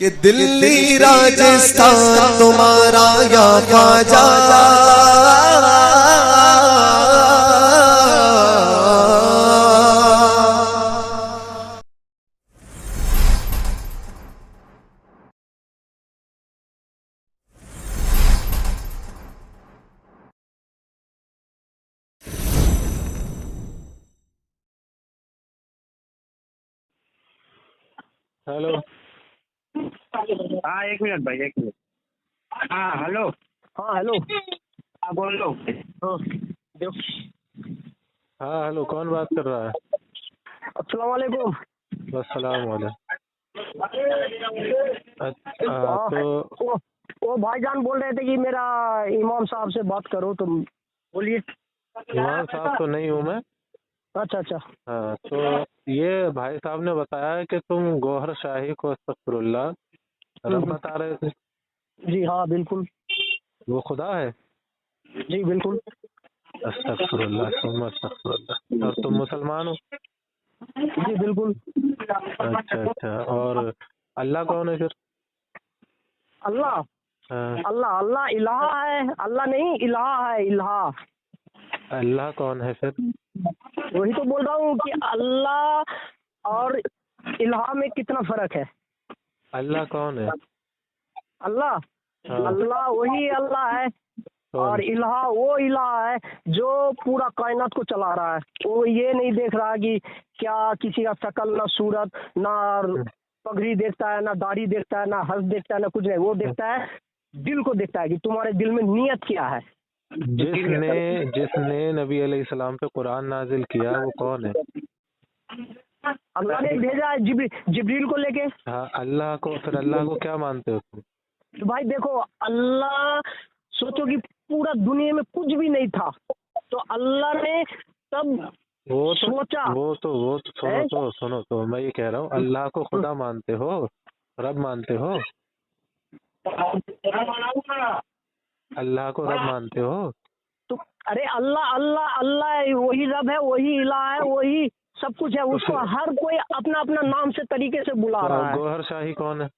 कि दिल्ली राजस्थान तुम्हारा या ख्वाजा। हेलो। हाँ 1 मिनट भाई 1 मिनट। हाँ हेलो। हाँ हेलो। हाँ बोल लो। हाँ दो। हाँ हेलो, कौन बात कर रहा है? अस्सलाम वालेकुम। बस सलाम वालेकुम। अच्छा हाँ, तो वो भाईजान बोल रहे थे कि मेरा इमाम साहब से बात करो, तुम बोलिए। इमाम साहब तो नहीं हूँ मैं। अच्छा अच्छा। हाँ तो ये भाई साहब ने बताया है कि तुम गौहर शाही को अस्तगफिरुल्लाह रब बता रहे थे। जी हाँ बिल्कुल। वो खुदा है? जी बिल्कुल। अस्तगफिरुल्लाह सुम्मा अस्तगफिरुल्लाह। और तुम मुसलमान हो? जी बिल्कुल। अच्छा अच्छा। और अल्लाह कौन है फिर? अल्लाह हाँ, अल्लाह अल्लाह इलाहा है, अल्लाह नहीं इलाहा है, इलाहा। अल्लाह कौन है फिर? वही तो बोल रहा हूँ कि अल्लाह और इलाहा में कितना फर्क है। अल्लाह कौन है? अल्लाह हाँ, अल्लाह वही अल्लाह है, कौन? और इलाहा वो इलाहा है जो पूरा कायनात को चला रहा है। वो ये नहीं देख रहा कि क्या किसी का शकल, ना सूरत, ना पगड़ी देखता है, ना दाढ़ी देखता है, ना हंस देखता है, ना कुछ नहीं। वो देखता है, दिल को देखता है कि तुम्हारे दिल में नियत क्या है। जिसने जिसने नबी अलैहिस्सलाम पे कुरान नाजिल किया वो कौन है? अल्लाह ने भेजा है जिब्रील को लेके। हाँ, अल्लाह को। फिर अल्लाह को क्या मानते हो तुम? तो भाई देखो, अल्लाह, सोचो कि पूरा दुनिया में कुछ भी नहीं था, तो अल्लाह ने तब सोचा। वो तो सुनो तो मैं ये कह रहा हूँ, अल्लाह को खुदा मानते हो, रब मानते हो? अल्लाह को रब मानते हो? तो अरे अल्लाह अल्लाह अल्लाह है, वही रब है, वही इलाह है, वही सब कुछ है। तो उसको फिर हर कोई अपना अपना नाम से तरीके से बुला रहा है। गौहर शाही कौन है?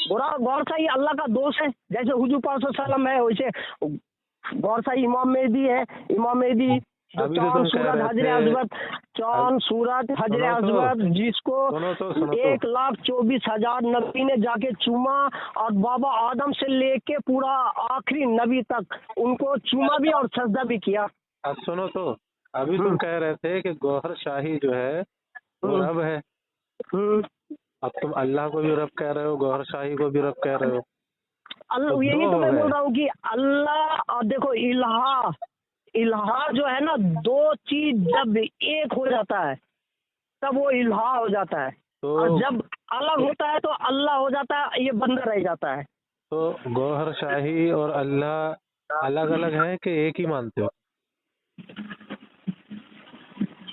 गौर शाही अल्लाह का दोस्त है, जैसे हुजूर पाक सल्लल्लाहु अलैहि वसल्लम है, वैसे गौर शाही इमाम मेहदी है। इमाम मेहदी जो अभी तो चांद तुम कह सूरत रहे हजरे थे। अजमत, चांद सूरत हजरे अजमत, जिसको सुनो तो 1,24,000 नबी ने जाके चूमा, और बाबा आदम से लेके पूरा आखिरी नबी तक उनको चूमा भी और सजदा भी किया। अब सुनो तो, अभी तुम कह रहे थे कि गौहर शाही जो है वो रब है। अब तुम अल्लाह को भी रब कह रहे हो, गौहर शाही को भी रब कह रहे हो, तो यही दो तो हो मैं बोल गए। रहा हूँ कि अल्लाह, और देखो इलाहा, इलाहा जो है ना, दो चीज जब एक हो जाता है तब वो इलाहा हो जाता है, और तो जब अलग होता है तो अल्लाह हो जाता है, ये बंदा रह जाता है। तो गौहर शाही और अल्लाह अलग अलग है कि एक ही मानते हो?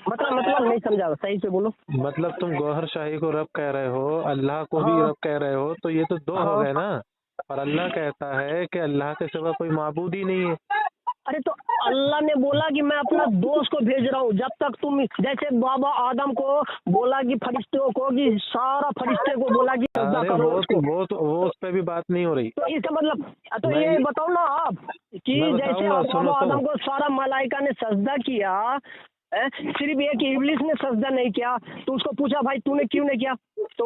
मतलब नहीं समझा, सही से बोलो। मतलब तुम गौहर शाही को रब कह रहे हो, अल्लाह को भी हाँ रब कह रहे हो, तो ये तो दो हो हाँ। गए ना। और अल्लाह कहता है कि अल्लाह के सिवा कोई माबूद ही नहीं है। अरे तो अल्लाह ने बोला कि मैं अपना दोस्त को भेज रहा हूँ, जब तक तुम, जैसे बाबा आदम को बोला कि फरिश्तों को, कि सारा फरिश्ते को बोला कि सजदा अरे करो उसको। वो उस पर भी बात नहीं हो रही। तो इसका मतलब, तो मैं ये बताओ ना आप कि मैं जैसे बताऊंगा, सुनो बाबा तो। आदम को सारा मलाइका ने सजदा किया, सिर्फ एक इब्लिस ने सजदा नहीं किया, तो उसको पूछा भाई तूने क्यों नहीं किया, तो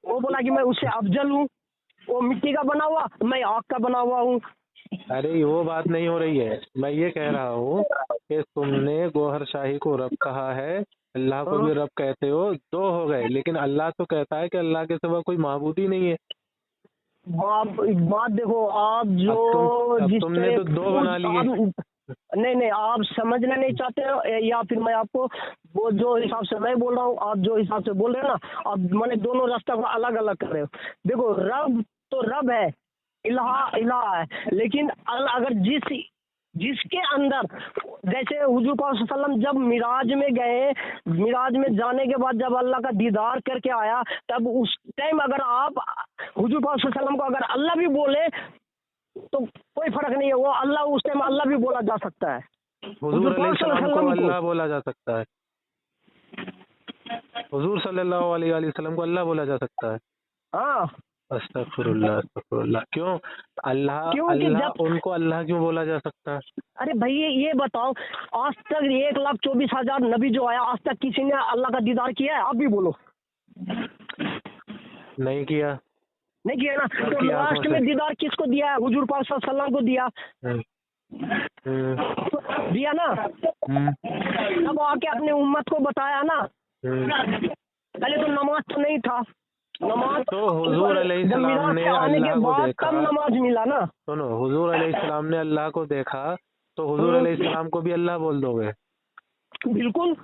वो बोला कि मैं उससे अफजल हूँ, वो मिट्टी का बना हुआ, मैं आग का बना हुआ हूँ। अरे वो बात नहीं हो रही है। मैं ये कह रहा हूँ कि तुमने गौहर शाही को रब कहा है, अल्लाह को हाँ, भी रब कहते हो, दो हो गए। लेकिन अल्लाह तो कहता है कि अल्लाह के सिवा कोई माबूद ही नहीं है। बात देखो, आप जो अब जिस तुमने तो तरह दो बना लिए। नहीं नहीं, आप समझना नहीं चाहते हो, या फिर मैं आपको वो जो हिसाब से मैं बोल रहा हूँ, आप जो हिसाब से बोल रहे हो ना, आप मैंने दोनों रास्ता को अलग अलग कर रहे हो। देखो, रब तो रब है, इलाहा इलाहा है, लेकिन अगर जिसके अंदर, जैसे हुजूर पाक सल्लल्लाहु अलैहि वसल्लम जब मिराज में गए, मिराज में जाने के बाद जब अल्लाह का दीदार करके आया, तब उस टाइम अगर आप हुजूर पाक सल्लल्लाहु अलैहि वसल्लम को अगर अल्लाह भी बोले तो कोई फर्क नहीं है, वो अल्लाह उस टाइम अल्लाह भी बोला जा सकता है। हुजूर पाक सल्लल्लाहु अलैहिस्सलाम अलैहि को वसल्लम अल्लाह बोला जा सकता है? हुजूर सल्लल्लाहु अलैहि वसल्लम को अल्लाह बोला जा सकता है? हाँ अस्तगफुरुल्लाह अस्तगफुरुल्लाह। क्यों अल्लाह क्योंकि अल्लाह जब उनको अल्लाह क्यों बोला जा सकता है? अरे भाई ये बताओ, आज तक 1,24,000 नबी जो आया, आज तक किसी ने अल्लाह का दीदार किया है? आप भी बोलो। नहीं किया। नहीं किया ना। तो सबकी आंखों लास्ट से। में दीदार किसको दिया है? हुजूर पाक सल्लल्लाहु अलैहि वसल्लम को दिया। दिया ना। तब आके अपने उम्मत को बताया ना। पहले तो नमाज तो नहीं था। नमाज तो हुजूर अलैहिस्सलाम ने आने के अल्लाह को बाद देखा। तब नमाज मिला ना। सुनो, हुजूर अलैहिस्सलाम ने अल्लाह को देखा तो हुजूर अलैहिस्सलाम को भी अल्लाह बोल दोगे? बिल्कुल।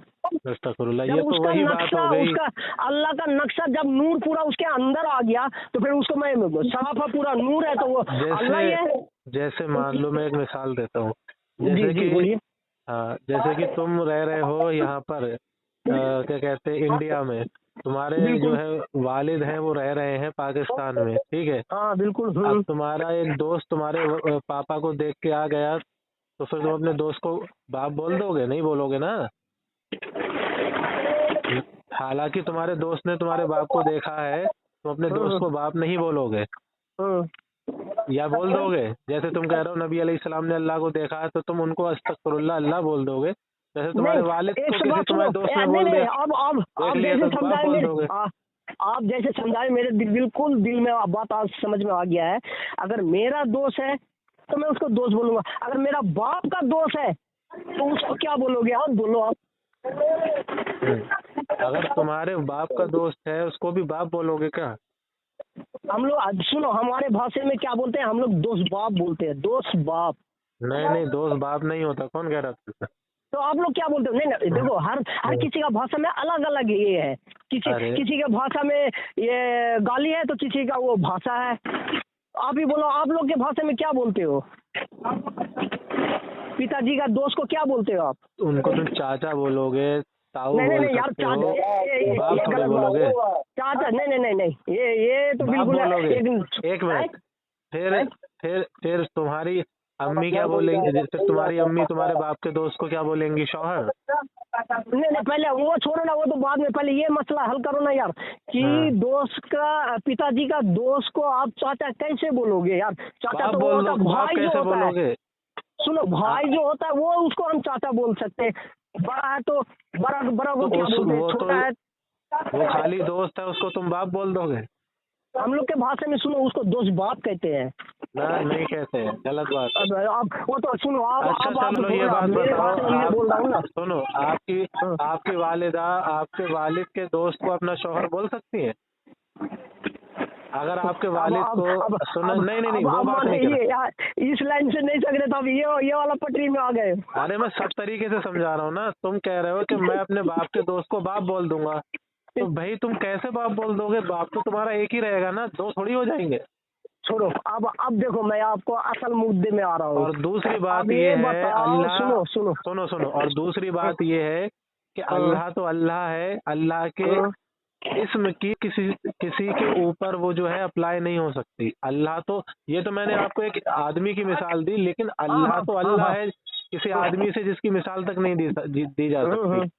अस्तगफुरुल्लाह। जब ये तो उसका वही बात नक्शा, हो गई। उसका अल्लाह का नक्शा जब नूर पूरा उसके अंदर आ गया तो फिर उसको मैं साफा पूरा नूर है तो वो अल्लाह ही है। जैसे मान लो, मैं एक मिसाल देता हूँ। जी जैसे जी कि बोलिए। हाँ, जैसे कि तुम रह रहे हो यहाँ पर क्या कहते हैं, इंडिया में। तुम्हारे जो बिल्कुल। है वालिद हैं, वो रह रहे हैं पाकिस्तान में, ठीक है। हाँ बिल्कुल। अब तुम्हारा एक दोस्त तुम्हारे पापा को देख के आ गया, तो फिर तुम अपने दोस्त को बाप बोल दोगे? नहीं बोलोगे ना। हालांकि तुम्हारे दोस्त ने तुम्हारे बाप को देखा है, तुम अपने दोस्त को बाप नहीं बोलोगे, या बोल दोगे? जैसे तुम कह रहे हो नबी अलैहिस्सलाम ने अल्लाह को देखा है, तो तुम उनको अस्तगफुरुल्लाह अल्लाह बोल दोगे। जैसे तुम्हारे वालिद को किसी तुम्हारे दोस्त ने बोल दिया, अब देख आप लिया, जैसे तो बाप समझाए बोल मेरे दोगे। आप जैसे समझाए मेरे बिल्कुल दिल में बात आज समझ में आ गया है। अगर मेरा दोस्त है तो मैं उसको दोस्त बोलूंगा। अगर मेरा बाप का दोस्त है तो उसको क्या बोलोगे आप? बोलो आप। अगर तुम्हारे बाप का दोस्त है, उसको भी बाप बोलोगे क्या? हम लोग सुनो, हमारे भाषा में क्या बोलते हैं? हम लोग दोस्त बाप बोलते हैं। दोस्त बाप। नहीं नहीं, दोस्त बाप नहीं होता। कौन कह रहा था? तो आप लोग क्या बोलते हो? नहीं नहीं, देखो हर किसी का भाषा में अलग अलग ये है। किसी के भाषा में ये गाली है तो किसी का वो भाषा है। आप ही बोलो, आप लोग के भाषा में क्या बोलते हो? पिताजी का दोस्त को क्या बोलते हो आप? उनको तुम चाचा बोलोगे, ताऊ नहीं बोल नहीं यार, सकते हो, चाचा बाप थोड़ी बोलोगे। चाचा नहीं नहीं नहीं नहीं, ये तो बाप बिल्कुल बोलोगे। एक एक मिनट। फिर तुम्हारी अम्मी क्या बोलेंगी? फिर तुम्हारी अम्मी तुम्हारे बाप के दोस्त को क्या बोलेंगी? शौहर। नहीं नहीं, पहले वो छोड़ो ना, वो तो बाद में। पहले ये मसला हल करो ना यार कि दोस्त का, पिताजी का दोस्त को आप चाचा कैसे बोलोगे यार? चाचा बाप तो वो बोल होता दो। बाप भाई जो कैसे होता है। बोलोगे? सुनो, भाई जो होता है वो उसको हम चाचा बोल सकते हैं। बड़ा है तो बड़ा को तो क्या बोलते हैं? वो छोटा है वो खाली दोस्त है, उसको तुम बाप बोल दोगे? हम लोग के भाषा में सुनो उसको दोस्त बाप कहते हैं। ना, नहीं कहते हैं, गलत बात है। अब आप वो तो सुनो, आप अच्छा आप चलो, ये बोलो, बात मेरे भाषा में मैं बोल रहा हूँ ना। बताओ। सुनो, आपकी वालिदा आपके वालिद के दोस्त को अपना शौहर बोल सकती है? अगर आपके वालिद को सुनो, नहीं, वो बात नहीं कर रहा। इस लाइन से नहीं सक रहे, तब ये वाला पटरी में आ गए। अरे मैं सब तरीके से समझा रहा हूँ ना। तुम कह रहे हो कि मैं अपने बाप के दोस्त को बाप बोल दूंगा, तो भाई तुम कैसे बाप बोल दोगे? बाप तो तुम्हारा एक ही रहेगा ना, दो थोड़ी हो जाएंगे। छोड़ो, अब देखो मैं आपको असल मुद्दे में आ रहा हूँ। और दूसरी बात अब ये है, बताओ, अल्लाह सुनो। और दूसरी बात ये है कि अल्लाह तो अल्लाह है। अल्लाह के इसम की किसी के ऊपर वो जो है अप्लाई नहीं हो सकती। अल्लाह तो, ये तो मैंने आपको एक आदमी की मिसाल दी, लेकिन अल्लाह तो अल्लाह है, किसी आदमी से जिसकी मिसाल तक नहीं दी जा सकती।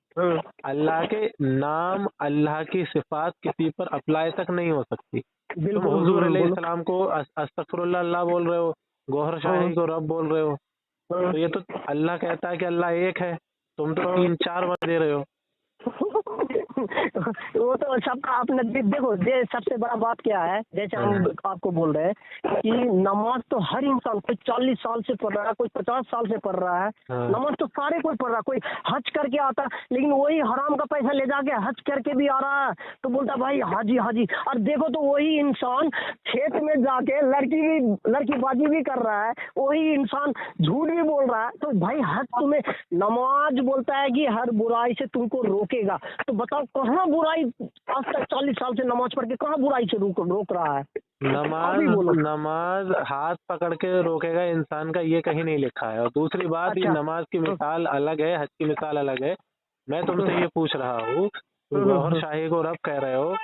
अल्लाह के नाम, अल्लाह की सिफात किसी पर अप्लाई तक नहीं हो सकती। तुम हुजूर अलैहिस्सलाम को अस्तगफुरुल्लाह अल्लाह बोल रहे हो, गौहर शाही को रब बोल रहे हो, तो ये तो अल्लाह कहता है कि अल्लाह एक है, तुम तो 3-4 बन दे रहे हो। वो तो सबका अपना देखो। सबसे बड़ा बात क्या है, जैसे हम आपको बोल रहे हैं कि नमाज तो हर इंसान, कोई 40 साल से पढ़ रहा है, कोई 50 साल से पढ़ रहा है। नमाज तो सारे कोई पढ़ रहा है। कोई हज करके आता है, लेकिन वही हराम का पैसा ले जाके हज करके भी आ रहा है तो बोलता भाई हाजी हाजी। और देखो तो वही इंसान खेत में जाके लड़कीबाजी भी कर रहा है, वही इंसान झूठ भी बोल रहा है। तो भाई हज तुम्हें, नमाज बोलता है कि हर बुराई से तुमको रोकेगा। तो बताओ कहाँ बुराई, आज तक 40 साल से नमाज पढ़ के कहाँ बुराई से रोक रहा है? नमाज हाथ पकड़ के रोकेगा इंसान का, ये कहीं नहीं लिखा है। और दूसरी बात, ये नमाज की मिसाल अलग है, हज की मिसाल अलग है। मैं तुमसे ये पूछ रहा हूँ, तुम गौहर शाही को रब कह रहे हो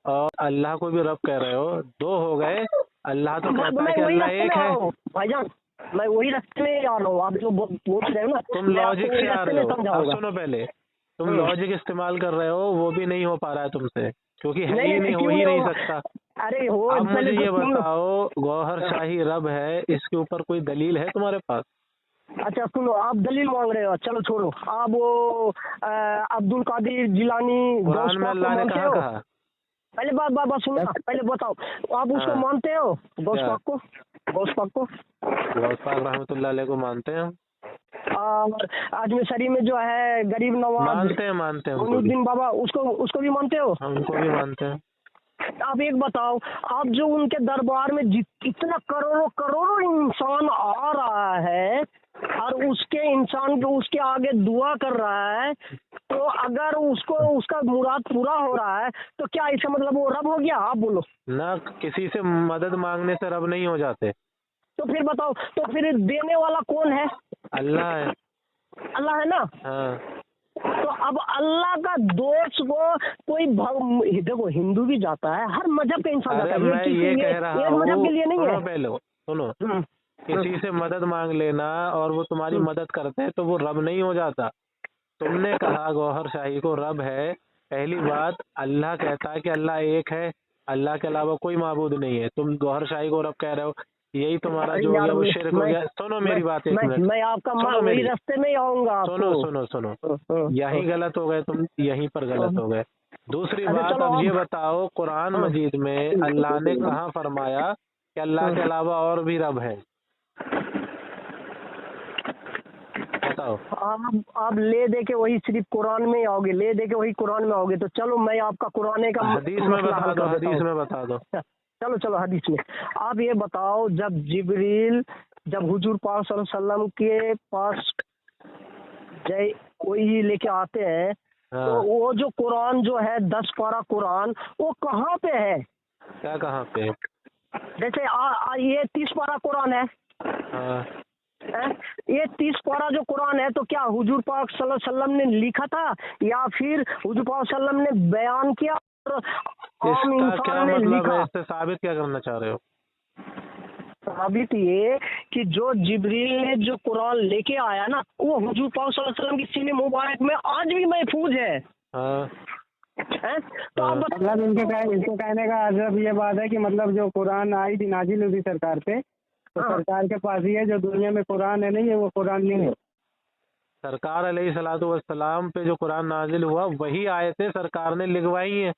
और अल्लाह को भी रब कह रहे हो, दो हो गए। अल्लाह तो कहता है कि अल्लाह एक है। भाईजान मैं वही रास्ते में आ रहा हूँ, आप जो पूछ रहे हो ना, तुम लॉजिक से आ रहे हो। अब सुनो, पहले तुम लॉजिक इस्तेमाल कर रहे हो, वो भी नहीं हो पा रहा है तुमसे, क्योंकि है ही नहीं, हो ही नहीं सकता। अरे हो अब मुझे पहले ये तो सुन लो। बताओ, गौहर शाही रब है, इसके ऊपर कोई दलील है तुम्हारे पास? अच्छा सुनो, आप दलील मांग रहे हो, चलो छोड़ो। आप वो अब्दुल कादिर जिलानी गौस कुरान में पाक को अल्लाह ने मानते कहाँ हो? कहा? पहले बात सुनो ना, पहले बताओ आप उसको हाँ। मानते हो गौस क्या? पाक को? गौस पाक को गौस पाक रहमतुल्लाह अलैह को मानते हैं हम। और अजमेर शरीफ में जो है गरीब नवाज मानते हैं उनको भी। मुइनुद्दीन बाबा, उसको भी मानते हो? हम उनको भी मानते हैं। आप एक बताओ, आप जो उनके दरबार में इतना करोड़ों करोड़ों इंसान आ रहा है और उसके इंसान को उसके आगे दुआ कर रहा है, तो अगर उसको उसका मुराद पूरा हो रहा है तो क्या इसका मतलब वो रब हो गया? आप बोलो। ना किसी से मदद मांगने से रब नहीं हो जाते। तो फिर बताओ, तो फिर देने वाला कौन है? अल्लाह है। अल्लाह है ना? हाँ। तो अब अल्लाह का दोष को कोई देखो, हिंदू भी जाता है, हर मजहब का इंसान अरे जाता है, मैं ये कह रहा एक हूँ, मजहब के लिए नहीं सुनो है। पहले, सुनो। हम्म, किसी से मदद मांग लेना और वो तुम्हारी मदद करते हैं तो वो रब नहीं हो जाता। तुमने कहा गौहर शाही को रब है। पहली बात, अल्लाह कहता है कि अल्लाह एक है, अल्लाह के अलावा कोई माबूद नहीं है। तुम गौहर शाही को रब कह रहे हो, यही तुम्हारा अरे जो हो यार, गया वो शिर्क हो गया। सुनो मेरी बात एक मिनट। मैं आपका सुनो वही मेरी, रास्ते में ही आऊंगा सुनो आपको। सुनो सुनो, यही गलत हो गए तुम, यहीं पर गलत हो गए। दूसरी अच्छा बात, चलो अब ये आप। बताओ, कुरान मजीद में अल्लाह ने कहाँ फरमाया कि अल्लाह के अलावा और भी रब है? बताओ। आप ले दे के वही सिर्फ कुरान में ही आओगे, ले दे के वही कुरान में आओगे, तो चलो मैं आपका कुरान का हदीस में मसला बता हल दो, कर देता हदीस हूँ। में बता दो। चलो चलो हदीस में। आप ये बताओ, जब हुजूर पाक सल्लल्लाहु अलैहि वसल्लम के पास जय वही लेके आते हैं, हाँ। तो वो जो कुरान जो है 10 पारा कुरान, वो कहाँ पे है? क्या कहाँ पे? जैसे ये 30 पारा कुरान है। हाँ। हैं? ये 30 पारा जो कुरान है, तो क्या हुजूर पाक सल्लल्लाहु अलैहि वसल्लम ने लिखा था या फिर हुजूर पाक सल्लल्लाहु अलैहि वसल्लम ने बयान किया और आम इसका क्या इंसान ने मतलब लिखा? है? इससे साबित क्या करना चाह रहे हो? साबित ये कि जो जिब्रील ने जो कुरान लेके आया ना, वो हुजूर पाक सल्लल्लाहु अलैहि वसल्लम की सीने मुबारक में आज भी महफूज है। हाँ। हैं? तो आप मतलब इनके कहने का मतलब ये बात है कि मतलब जो कुरान आई थी, नाजिल हुई थी सरकार पे, तो हाँ। सरकार के पास ही है, जो दुनिया में कुरान है नहीं है वो कुरान नहीं है। सरकार अलैहिस्सलातु वस्सलाम पे जो कुरान नाजिल हुआ वही आयतें सरकार ने लिखवाई हैं।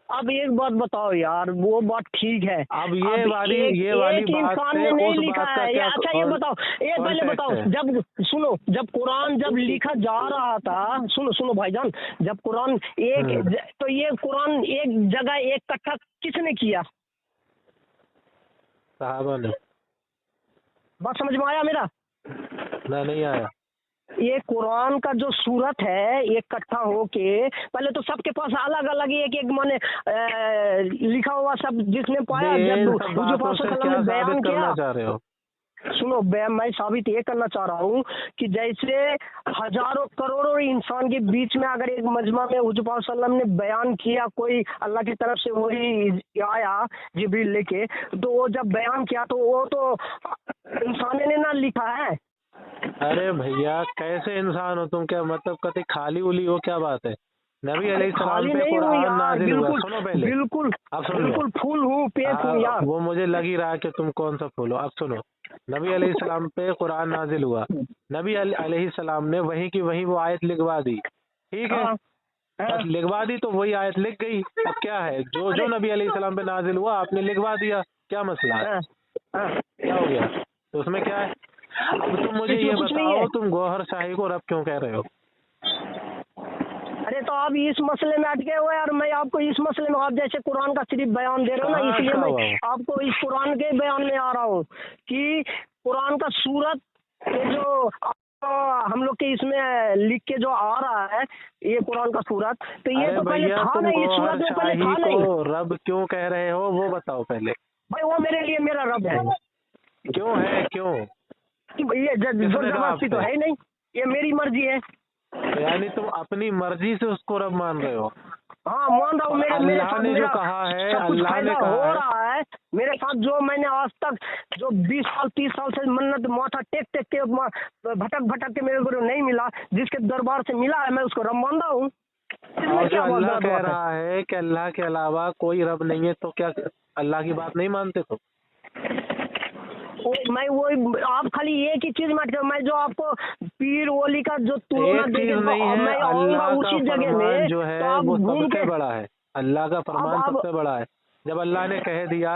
अब एक बात बताओ यार, वो बात ठीक है। अब ये अब वाली एक बात इंसान से ने नहीं उस लिखा बात का है। क्या अच्छा ये बताओ, ये पहले context बताओ, है? जब सुनो, जब कुरान जब लिखा जा रहा था, सुनो भाईजान, जब कुरान तो ये कुरान एक जगह एक इकट्ठा किसने किया? सहाबा ने। बात समझ में आया मेरा? ना, नहीं आया। ये कुरान का जो सूरत है इकट्ठा होके, पहले तो सबके पास अलग अलग एक एक माने लिखा हुआ सब जिसने पाया, जब इन सब हुजूर बातों पाक से सल्लल्लाहु क्या अलैहि वसल्लम ने बयान साबित करना किया। चाह रहे हो? सुनो, मैं साबित ये करना चाह रहा हूँ कि जैसे हजारों करोड़ों इंसान के बीच में अगर एक मजमा में हुजूर पाक सल्लल्लाहु अलैहि वसल्लम ने बयान किया, कोई अल्लाह की तरफ से वही आया जिब्रील लेके, तो वो जब बयान किया तो वो तो इंसान ने ना लिखा है। अरे भैया, कैसे इंसान हो तुम? क्या मतलब कभी खाली उली हो? क्या बात है? नबी अलैहिस्सलाम खाली पे नहीं हूँ कुरान यार, नाजिल हुआ। बिल्कुल सुनो पहले, बिल्कुल अब सुन लो। बिल्कुल फूल हूँ, पेट हूँ यार। वो मुझे लग ही रहा है कि तुम कौन सा फूल हो। अब सुनो, नबी अलैहिस्सलाम पे कुरान नाजिल हुआ, नबी अलैहिस्सलाम ने वहीं की वहीं वो आयत लिखवा दी, ठीक है? बस लिखवा दी तो वही आयत लिख गई। अब क्या है, जो नबी अलैहिस्सलाम पे नाजिल हुआ आपने लिखवा दिया, क्या मसला है? क्या हो गया? तो उसमें क्या है? अब तुम मुझे ये कुछ नहीं बताओ, है। तुम गौहर शाही को रब क्यों कह रहे हो? अरे तो आप इस मसले में अटके हुए और मैं आपको इस मसले में, आप जैसे कुरान का सिर्फ बयान दे रहे हो ना, कहाँ इसलिए अटका मैं हुआ हूँ? आपको इस कुरान के बयान में आ रहा हूँ कि कुरान का सूरत ये जो हम लोग के इसमें लिख के जो आ रहा है, ये कुरान का सूरत, तो ये अरे तो पहले भैया, था तुम नहीं, इस गौहर सूरत में पहले शाही था नहीं। को रब क्यों कह रहे हो वो बताओ पहले। भाई वो मेरे लिए मेरा रब है। क्यों है? क्यों? ये जबरदस्ती तो है ही नहीं, ये मेरी मर्जी है। तो यानी तुम अपनी मर्जी से उसको रब मान रहे हो? हाँ मान रहा हूँ। मेरे अल्लाह साथ ने जो मेरा कहा है, सब कुछ अल्लाह ने फायदा कहा हो है। रहा है मेरे साथ, जो मैंने आज तक जो 20 साल 30 साल से मन्नत माथा टेक टेक के भटक भटक के मेरे को नहीं मिला, जिसके दरबार से मिला है, मैं उसको रब मान रहा हूँ। इसमें और जो क्या बहुत अल्लाह गलत कह बात है? रहा है कि अल्लाह के अलावा कोई रब नहीं है, तो क्या अल्लाह की बात नहीं मानते तो? मैं वो आप खाली एक ही चीज मत करो, मैं जो आपको पीर ओली का जो तुलना एक दे चीज के नहीं है, मैं आऊंगा अल्लाह का उसी जगह फरमान में, जो तो है आप वो घूम सबसे के बड़ा है। अल्लाह का फरमान अब सबसे बड़ा है। जब अल्लाह ने कह दिया,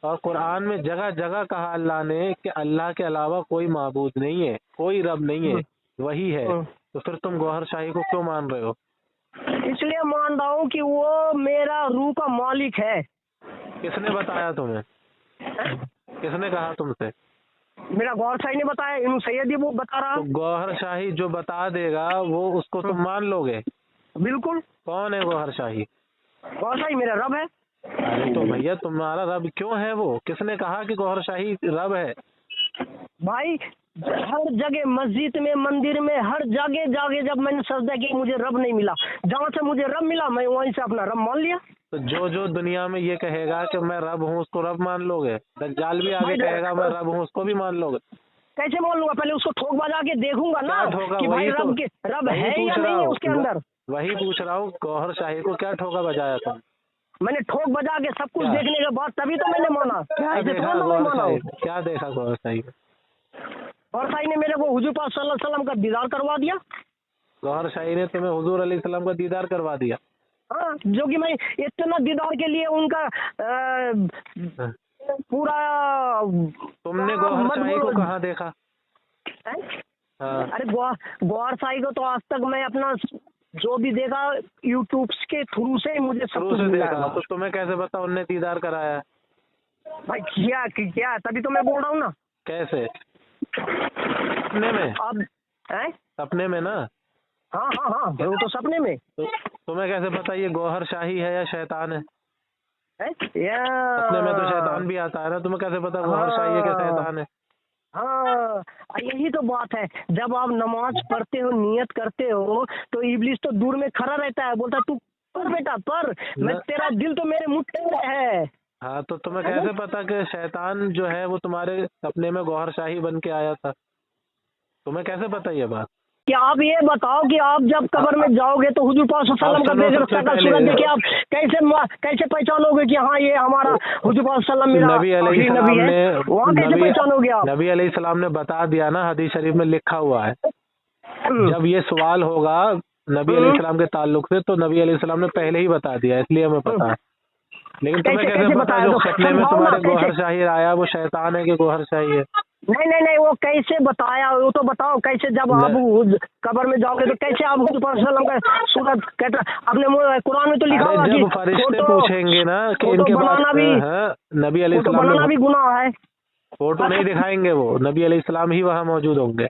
और कुरान में जगह जगह कहा अल्लाह ने कि अल्लाह के अलावा कोई माबूद नहीं है, कोई रब नहीं है, वही है, तो फिर तुम गौहर शाही को क्यों मान रहे हो? इसलिए मान रहा हूँ कि वो मेरा रूह का मालिक है। किसने बताया तुम्हें? किसने कहा तुमसे? मेरा गौर शाही ने बताया, इन्हू सैयदी वो बता रहा। तो गौहर शाही जो बता देगा वो उसको तुम मान लोगे? बिल्कुल। कौन है गौहर शाही? गौर शाही मेरा रब है। अरे तो भैया तुम्हारा रब क्यों है वो? किसने कहा कि गौहर शाही रब है? भाई हर जगह मस्जिद में, मंदिर में, हर जगह जाके जब मैंने सजदा किया मुझे रब नहीं मिला, जहाँ से मुझे रब मिला मैं वहीं से अपना रब मान लिया। तो जो जो दुनिया में ये कहेगा कि मैं रब हूँ उसको रब मान लोगे? दज्जाल भी आगे कहेगा मैं रब हूँ, उसको भी मान लोगे? कैसे मान लूंगा? पहले उसको ठोक बजा के देखूंगा ना क्या ठोका? कि भाई वही तो रब वही है पूछ या रहा नहीं है हूँ। उसके अंदर। वही पूछ रहा हूँ, गौहर शाही को क्या ठोका बजाया तुम? मैंने ठोक बजा के सब कुछ क्या? देखने के बाद तभी तो मैंने माना। क्या ऐसे देखा थोड़ा मैं गौहर माना शाही? हूँ। क्या देखा गौहर शाही? और शाही ने मेरे को हुजूर पाक सल्लल्लाहु अलैहि वसल्लम का दीदार करवा दिया। गौहर शाही ने तुम्हें हुजूर अलैहि सलाम का दीदार करवा दिया? हाँ, जो कि मैं इतना दीदार के लिए उनका पूरा तुमने गौहर मत शाही को बोलो। कहाँ देखा? हैं? हाँ। अरे गौर शाही को तो आज तक मैं अपना जो भी देखा यूट्यूब के थ्रू से मुझे सब शुरू कुछ से मिला देखा, है। तो तुम्हें कैसे पता उनने दीदार कराया? भाई क्या तभी तो मैं बोल रहा हूँ ना। कैसे? सपने में? अब हैं? सपने में ना? हाँ हाँ हाँ, वो तो सपने में तो तुम्हें कैसे पता ये गौहर शाही है या शैतान है? है सपने में तो शैतान भी आता है ना, तुम्हें कैसे पता गौहर शाही है कि शैतान है? हाँ, यही तो बात है। जब आप नमाज पढ़ते हो, नियत करते हो, तो इब्लिस तो दूर में खड़ा रहता है, बोलता तू पर बेटा पर, मैं तेरा दिल तो मेरे मुट्ठी में है। हाँ, तो तुम्हें कैसे पता कि शैतान जो है वो तुम्हारे सपने में गौहर शाही बन के आया था? तुम्हें कैसे पता ये बात? कि आप ये बताओ कि आप जब कब्र में जाओगे तो हुजूर पाक सल्लल्लाहु अलैहि वसल्लम का सबसे का सूरत पहले देखे आप कैसे पहचानोगे कि हाँ ये हमारा हुजूर पाक सल्लल्लाहु अलैहि वसल्लम नबी मेरा आखिरी अलैहिस्सलाम नबी है? ने वहाँ कैसे पहचानोगे आप? नबी अलैहिस्सलाम ने बता दिया ना, हदीस शरीफ में लिखा हुआ है। जब ये सवाल होगा नबी अलैहिस्सलाम के ताल्लुक से, तो नबी अलैहिस्सलाम ने पहले ही बता दिया, इसलिए हमें पता है। लेकिन तुम्हें कैसे पता बताया? जो तो सपने में समझाओ तुम्हारे ना, गौहर कैसे? शाही आया वो शैतान है कि गौहर शाही है? नहीं, वो कैसे बताया वो तो बताओ। कैसे जब आप कब्र में जाओगे तो कैसे आप हुजूर पाक सल्लल्लाहु अलैहि वसल्लम का सूरत कहता? आपने कुरान में तो लिखा हुआ अरे कि जब फरिश्ते पूछेंगे ना कि इनके बनाना पास भी नबी फोटो अलैहिस्सलाम बनाना ने भी गुनाह है। फोटो नहीं दिखाएंगे, वो नबी अलैहिस्सलाम ही वहाँ मौजूद होंगे।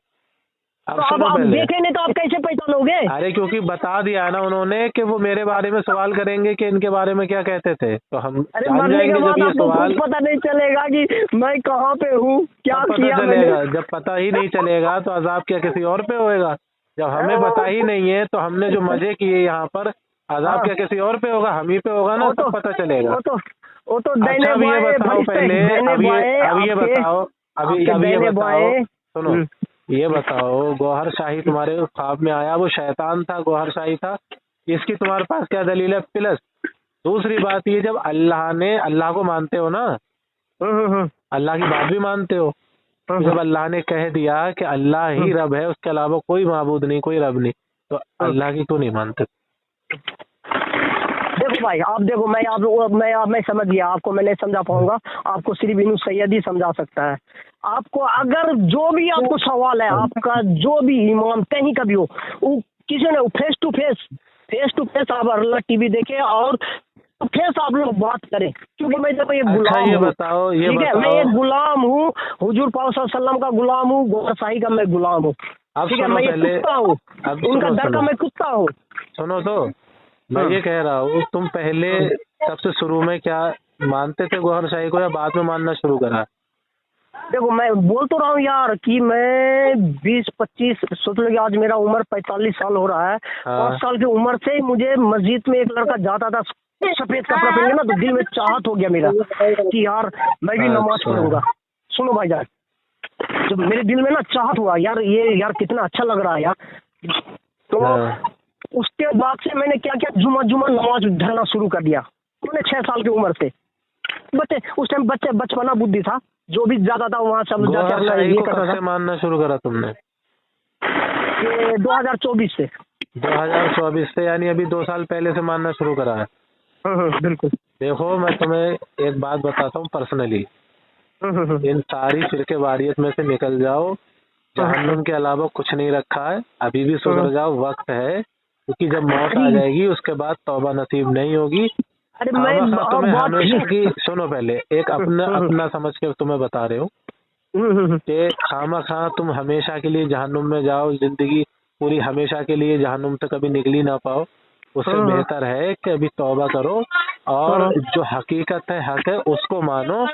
अब तो अब सुनो आप पहले। देखे नहीं तो आप कैसे पहचानोगे? अरे क्योंकि बता दिया ना उन्होंने कि वो मेरे बारे में सवाल करेंगे कि इनके बारे में क्या कहते थे, तो हम अरे जान मरने के जाएंगे बाद जब ये आपको सवाल। कुछ पता नहीं चलेगा कि मैं कहाँ पे हूँ, क्या तब पता किया चलेगा। मैंने। जब पता ही नहीं चलेगा तो अजाब क्या किसी और पे होएगा? जब हमें पता ही नहीं है तो हमने जो मजे किए यहाँ पर, अजाब क्या किसी और पे होगा? हम ही पे होगा ना, तब पता चलेगा। वो तो अच्छा अब ये बताओ पहले, अब ये बताओ, अभी ये बताओ, सुनो, ये बताओ, गौहर शाही तुम्हारे ख्वाब में आया, वो शैतान था, गौहर शाही था, इसकी तुम्हारे पास क्या दलील है? प्लस दूसरी बात ये, जब अल्लाह को मानते हो ना, अल्लाह की बात भी मानते हो, जब अल्लाह ने कह दिया कि अल्लाह ही रब है, उसके अलावा कोई माबूद नहीं, कोई रब नहीं, तो अल्लाह की क्यों नहीं मानते? देखो भाई, आप देखो, मैं समझ गया, आपको मैं नहीं समझा पाऊंगा, आपको सिर्फ इन्हू सैयद ही समझा सकता है। आपको अगर जो भी आपको सवाल है, आपका जो भी इमाम कहीं का भी हो, वो किसी ने फेस टू फेस आप अल्लाह टीवी देखे और फेस आप लोग बात करें, क्योंकि मैं जब एक गुलाम ये हूँ, बताओ, ये ठीक है, बताओ, मैं एक गुलाम हूँ, हुजूर पाक सल्लल्लाहु अलैहि वसल्लम का गुलाम हूँ, गौहर शाही का मैं गुलाम हूँ, ठीक है, मैं एक कुत्ता हूँ, उनका डर का मैं कुत्ता हूँ। सुनो तो, मैं ये कह रहा हूँ, तुम पहले सबसे शुरू में क्या मानते थे गौहर शाही को, या बाद में मानना शुरू करा? देखो मैं बोल तो रहा हूँ यार कि मैं 20-25 सोच लो कि आज मेरा उम्र 45 साल हो रहा है। 5 साल की उम्र से मुझे मस्जिद में एक लड़का जाता था सफेद कपड़ा पहन के ना, तो दिल में चाहत हो गया मेरा कि यार मैं भी नमाज पढ़ूंगा। सुनो भाईजान, जब मेरे दिल में ना चाहत हुआ यार, ये यार कितना अच्छा लग रहा है यार, तो उसके बाद से मैंने क्या क्या जुमा जुमा नमाज धरना शुरू कर दिया। मैंने 6 साल की उम्र से। बच्चे उस टाइम बचपना बुद्धि था, जो भी जाता था वहाँ सब जाके गौहर अपना शाही ये को करता कब था। से मानना शुरू करा तुमने? ये 2024 से। 2024 से, यानी अभी 2 साल पहले से मानना शुरू करा है। बिल्कुल। देखो मैं तुम्हें एक बात बताता हूँ पर्सनली, इन सारी फिरके वारियत में से निकल जाओ। जहन्नुम के अलावा कुछ नहीं रखा है, अभी भी सुधर जाओ, वक्त है। क्योंकि जब मौत आ जाएगी उसके बाद तौबा नसीब नहीं होगी। अरे मैं खामखा तुम्हें बहुत हमेशा की, सुनो पहले एक अपना समझ के तुम्हें बता रहे हो कि खामखा तुम हमेशा के लिए जहन्नुम में जाओ, जिंदगी पूरी हमेशा के लिए जहन्नुम से कभी निकल ही ना पाओ। उससे बेहतर है कि अभी तौबा करो और जो हकीकत है, हक है, उसको मानो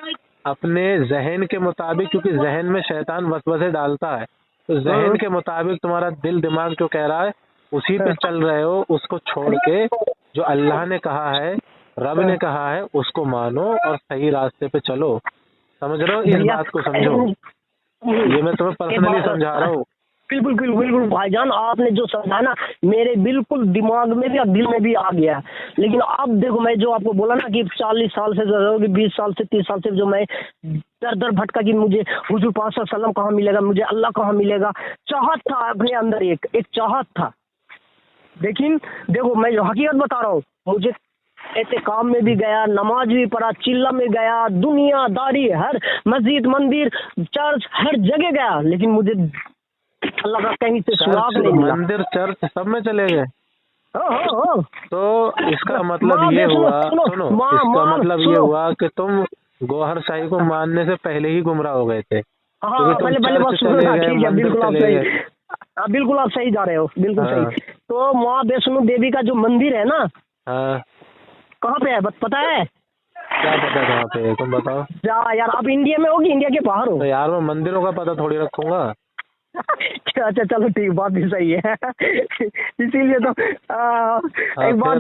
अपने जहन के मुताबिक। क्योंकि जहन में शैतान वसवसे डालता है, तो जहन के मुताबिक तुम्हारा दिल दिमाग जो कह रहा है उसी पे चल रहे हो। उसको छोड़ के जो अल्लाह ने कहा है, रब ने कहा है, उसको मानो और सही रास्ते पे चलो। समझ रहे हो? इस बात को समझो। ये मैं तुम्हें पर्सनली समझा रहा हूँ। बिल्कुल बिल्कुल बिल्कुल भाईजान, आपने जो समझा ना मेरे बिल्कुल दिमाग में भी और दिल में भी आ गया। लेकिन अब देखो, मैं जो आपको बोला ना कि 40 साल से, 20 साल से, 30 साल से जो मैं दर दर भटका कि मुझे हुजूर पाक सल्लल्लाहु अलैहि वसल्लम कहाँ मिलेगा, मुझे अल्लाह कहाँ मिलेगा, चाहत था अपने अंदर, एक चाहत था। लेकिन देखो मैं जो हकीकत बता रहा हूँ, मुझे ऐसे काम में भी गया, नमाज भी पढ़ा, चिल्ला में गया, दुनियादारी, हर मस्जिद मंदिर चर्च हर जगह गया, लेकिन मुझे अल्लाह का कहीं से सुराग नहीं मिला। मंदिर चर्च सब में चले गए। हाँ। तो इसका मतलब ये हुआ, सुनो, इसका मतलब ये हुआ कि तुम गौहर शाही को मानने से पहले ही गुमराह हो गए थे। हाँ, पहले बस सुनो ना, ठीक है, बिल्कुल आप सही, बिल्कुल आप सही जा रहे हो, बिल्कुल सही। तो माँ वैष्णो देवी का जो मंदिर है ना, कहाँ पे है पता है? क्या पता कहाँ पे है, तुम बताओ। यार आप इंडिया में हो कि इंडिया के बाहर हो? तो यार मैं मंदिरों का पता थोड़ी रखूंगा। अच्छा चलो ठीक, बात भी सही है। इसीलिए तो एक बात।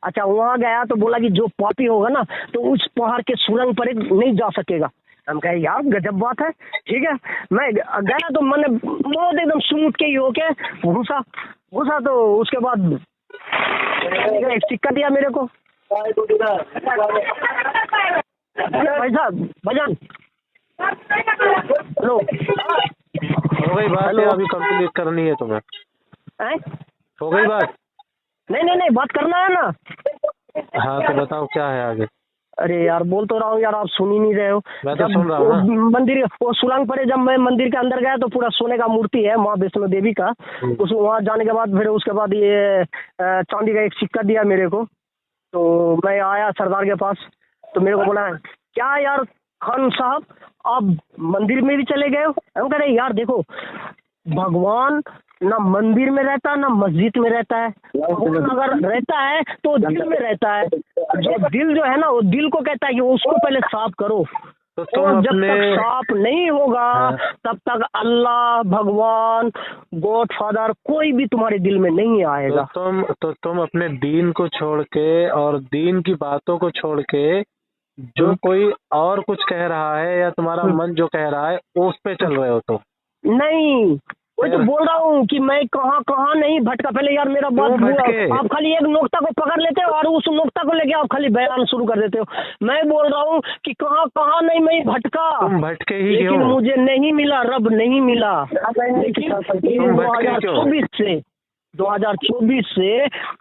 अच्छा, वहाँ गया तो बोला कि जो पापी होगा ना तो उस पहाड़ के सुरंग पर नहीं जा सकेगा। हम कहे यार गजब बात है, ठीक है। मैं गया तो मैंने बहुत एकदम स्मूथ के ही होके घुसा तो उसके बाद एक सिक्का दिया मेरे को। भाई साहब भजन, हेलो, हो गई बात है, अभी कंप्लीट करनी है तुम्हें? हो गई बात? नहीं बात करना है ना। हाँ तो बताओ क्या है आगे। अरे यार बोल तो रहा हूँ यार, आप सुन ही नहीं रहे हो। मैं तो सुन रहा हूँ। मंदिर वो सुरंग पड़े, जब मैं मंदिर के अंदर गया तो पूरा सोने का मूर्ति है माँ वैष्णो देवी का। उस वहाँ जाने के बाद फिर उसके बाद ये चांदी का एक सिक्का दिया मेरे को। तो मैं आया सरदार के पास, तो मेरे को बोला क्या यार खान साहब आप मंदिर में भी चले गए हो? हम कह रहे यार देखो, भगवान ना मंदिर में रहता है ना मस्जिद में रहता है। भगवान अगर रहता है तो दिल में रहता है। जो दिल जो है ना, वो दिल को कहता है कि उसको पहले साफ करो। तो तुम जब तक साफ नहीं होगा तब तक अल्लाह, भगवान, गॉड फादर कोई भी तुम्हारे दिल में नहीं आएगा। तो तुम अपने दीन को छोड़ के और दीन की बातों को छोड़ के जो कोई और कुछ कह रहा है या तुम्हारा मन जो कह रहा है उस पे चल रहे हो। तो नहीं, वही तो बोल रहा हूँ कि मैं कहाँ नहीं भटका। पहले यार मेरा बात हुआ, आप खाली एक नोक्ता को पकड़ लेते हो और उस नोक्ता को लेके आप खाली बयान शुरू कर देते हो। मैं बोल रहा हूँ कि कहाँ नहीं मैं भटका, तुम भटके ही लेकिन क्यों? मुझे नहीं मिला, रब नहीं मिला। लेकिन 2024 से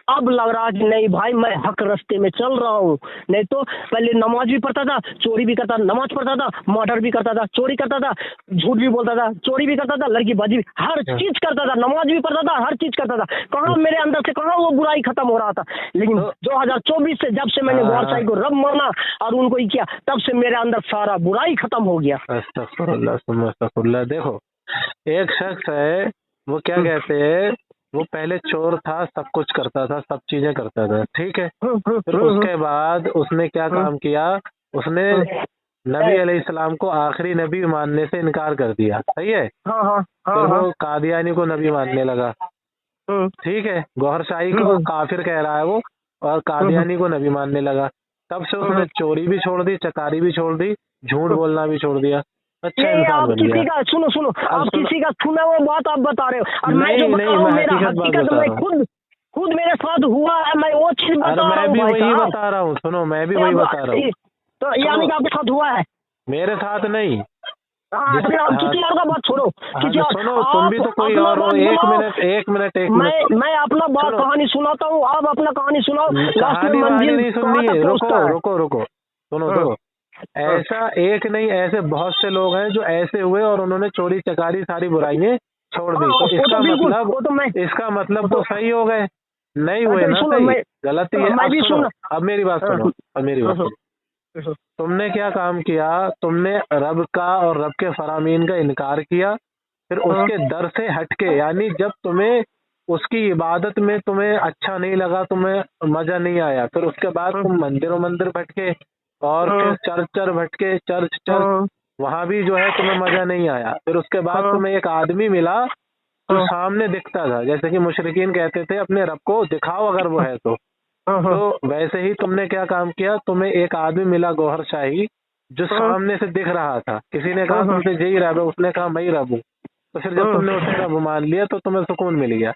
अब लग रहा कि नहीं भाई मैं हक रास्ते में चल रहा हूँ। नहीं तो पहले नमाज भी पढ़ता था, चोरी भी करता, नमाज पढ़ता था, मर्डर भी करता था, चोरी करता था, झूठ भी बोलता था, चोरी भी करता था, लड़कीबाजी भी, हर चीज करता था, नमाज भी पढ़ता था, हर चीज करता था। कहाँ मेरे अंदर से कहाँ वो बुराई खत्म हो रहा था। लेकिन 2024 से जब से मैंने गौहर शाही को रब माना और उनको ही किया, तब से मेरे अंदर सारा बुराई खत्म हो गया। अस्तगफुरुल्लाह। देखो एक शख्स है, वो क्या कहते हैं, वो पहले चोर था, सब कुछ करता था, सब चीजें करता था, ठीक है। फिर उसके बाद उसने क्या काम किया, उसने नबी अलैहिस्सलाम को आखिरी नबी मानने से इनकार कर दिया, सही है। फिर वो कादियानी को नबी मानने लगा, ठीक है। गौहर शाही को काफिर कह रहा है वो, और कादियानी को नबी मानने लगा। तब से उसने चोरी भी छोड़ दी, चकारी भी छोड़ दी, झूठ बोलना भी छोड़ दिया। अच्छा ये इंसान आप बन किसी गया। का सुनो सुनो, आप सुनो। किसी का सुना हुआ बात आप बता रहे हो, और मैं जो नहीं, बता नहीं, रहा हूँ मैं मेरा हकीकत बात हकीकत बता मैं रहा हूँ। खुद मेरे साथ हुआ है, मैं वो चीज अरे बता रहा मैं हूँ भी भाई वही साहब। बता रहा हूँ, सुनो मैं भी वही बता रहा हूँ। तो यानी कि आपके साथ हुआ है? मेरे साथ नहीं। हाँ तो फिर आप हाँ, किसी और का बात छोड़ो, हाँ किसी तो और सुनो, तुम भी आप तो कोई अपना और हो। बात एक सुनाओ। मिनट, एक मिनट, एक मिनट। मैं अपना बात सुनो। कहानी सुनाता हूँ, आप अपना कहानी सुनाओ, लास्ट में कहानी वहानी मंजिल नहीं कहाँ सुननी है, तक रुको पहुँचता है। रुको रुको, सुनो हाँ, तो। ऐसा एक नहीं, ऐसे बहुत से लोग हैं जो ऐसे हुए और उन्होंने चोरी चकारी सारी बुराइयां छोड़ दी। हाँ, तो वो तो बिल्कुल, वो तो मैं इसका मतलब तो वो सही हो गए? नहीं हुए अच्छा ना सुनो, सही, मैं गलती है। मैं अब भी सुनो, सुन। अब मेरी बात सुनो, अब मेरी बात सुनो। तुमने क्या काम किया? तुमने रब का और रब के फरामीन का इनकार किया, फिर उसके दर से हटके, यानी जब तुम्हें उसकी इबादत में तुम्हें अच्छा नहीं लगा, तुम्हें मजा नहीं आया, फिर उसके बाद तुम मंदिर भटके, और फिर चर्च भटके, चर्च वहां भी जो है तुम्हें मजा नहीं आया। फिर उसके बाद तुम्हें एक आदमी मिला जो सामने दिखता था, जैसे कि मुशरिकीन कहते थे अपने रब को दिखाओ अगर वो है तो वैसे ही तुमने क्या काम किया? तुम्हें एक आदमी मिला गौहर शाही, जो सामने से दिख रहा था। किसी ने कहा तुमसे यही रब है, उसने कहा मैं ही रब हूँ। तो फिर जब तुमने उसे रब मान लिया तो तुम्हें सुकून मिल गया।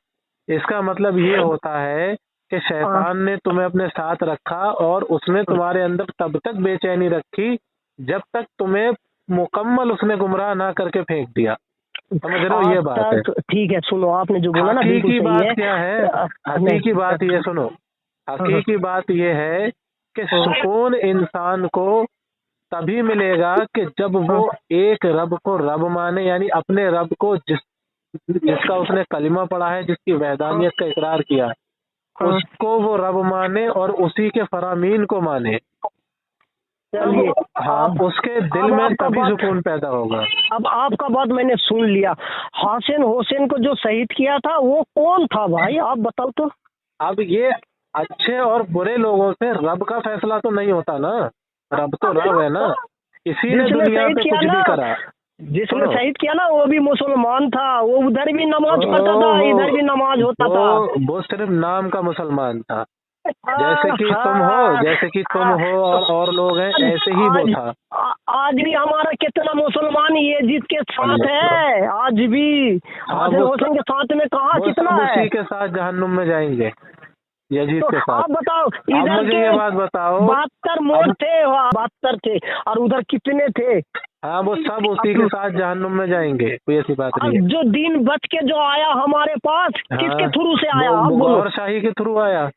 इसका मतलब ये होता है कि शैतान ने तुम्हें अपने साथ रखा और उसने तुम्हारे अंदर तब तक बेचैनी रखी जब तक तुम्हें मुकम्मल उसने गुमराह ना करके फेंक दिया। समझ रहे हो? ये बात है। ठीक है, सुनो आपने जो बोला ना बिल्कुल हकीकी सही बात है। क्या है? हकीकी बात ये सुनो, हकीकी बात ये है कि सुकून इंसान को तभी मिलेगा कि जब वो एक रब को रब माने, यानी अपने रब को जिसका उसने कलिमा पढ़ा है, जिसकी वहदानियत का इकरार किया, उसको वो रब माने और उसी के फरामीन को माने। चलिए, हाँ, उसके दिल में तभी सुकून पैदा होगा। अब आपका बात मैंने सुन लिया। हसन हुसैन को जो शहीद किया था वो कौन था भाई, आप बताओ तो। अब ये अच्छे और बुरे लोगों से रब का फैसला तो नहीं होता ना, रब तो रब है ना। किसी ने जिसने दुनिया शहीद पे किया कुछ भी ना, करा, जिसने शहीद किया ना वो भी मुसलमान था, वो उधर भी नमाज पढ़ता था, इधर भी नमाज होता था। वो सिर्फ नाम का मुसलमान था। जैसे कि तुम हो, जैसे कि तुम हो और लोग हैं, ऐसे ही वो था। आज भी हमारा कितना मुसलमान यजीद के साथ है, आज भी हसन हुसैन के साथ में कहाँ कितना है। उसी के साथ जहन्नुम में जाएंगे, यजीद के साथ। आप बताओ, अब इधर मुझे ये बात बताओ, 72 मोड़ थे, 72 थे, और उधर कितने थे? हाँ, वो सब उसी के साथ जहन्नुम में जाएंगे, कोई ऐसी बात नहीं है। जो दिन बच के जो आया हमारे पास, किसके थ्रू से आया आप बोलो? गौहर शाही के थ्रू आया।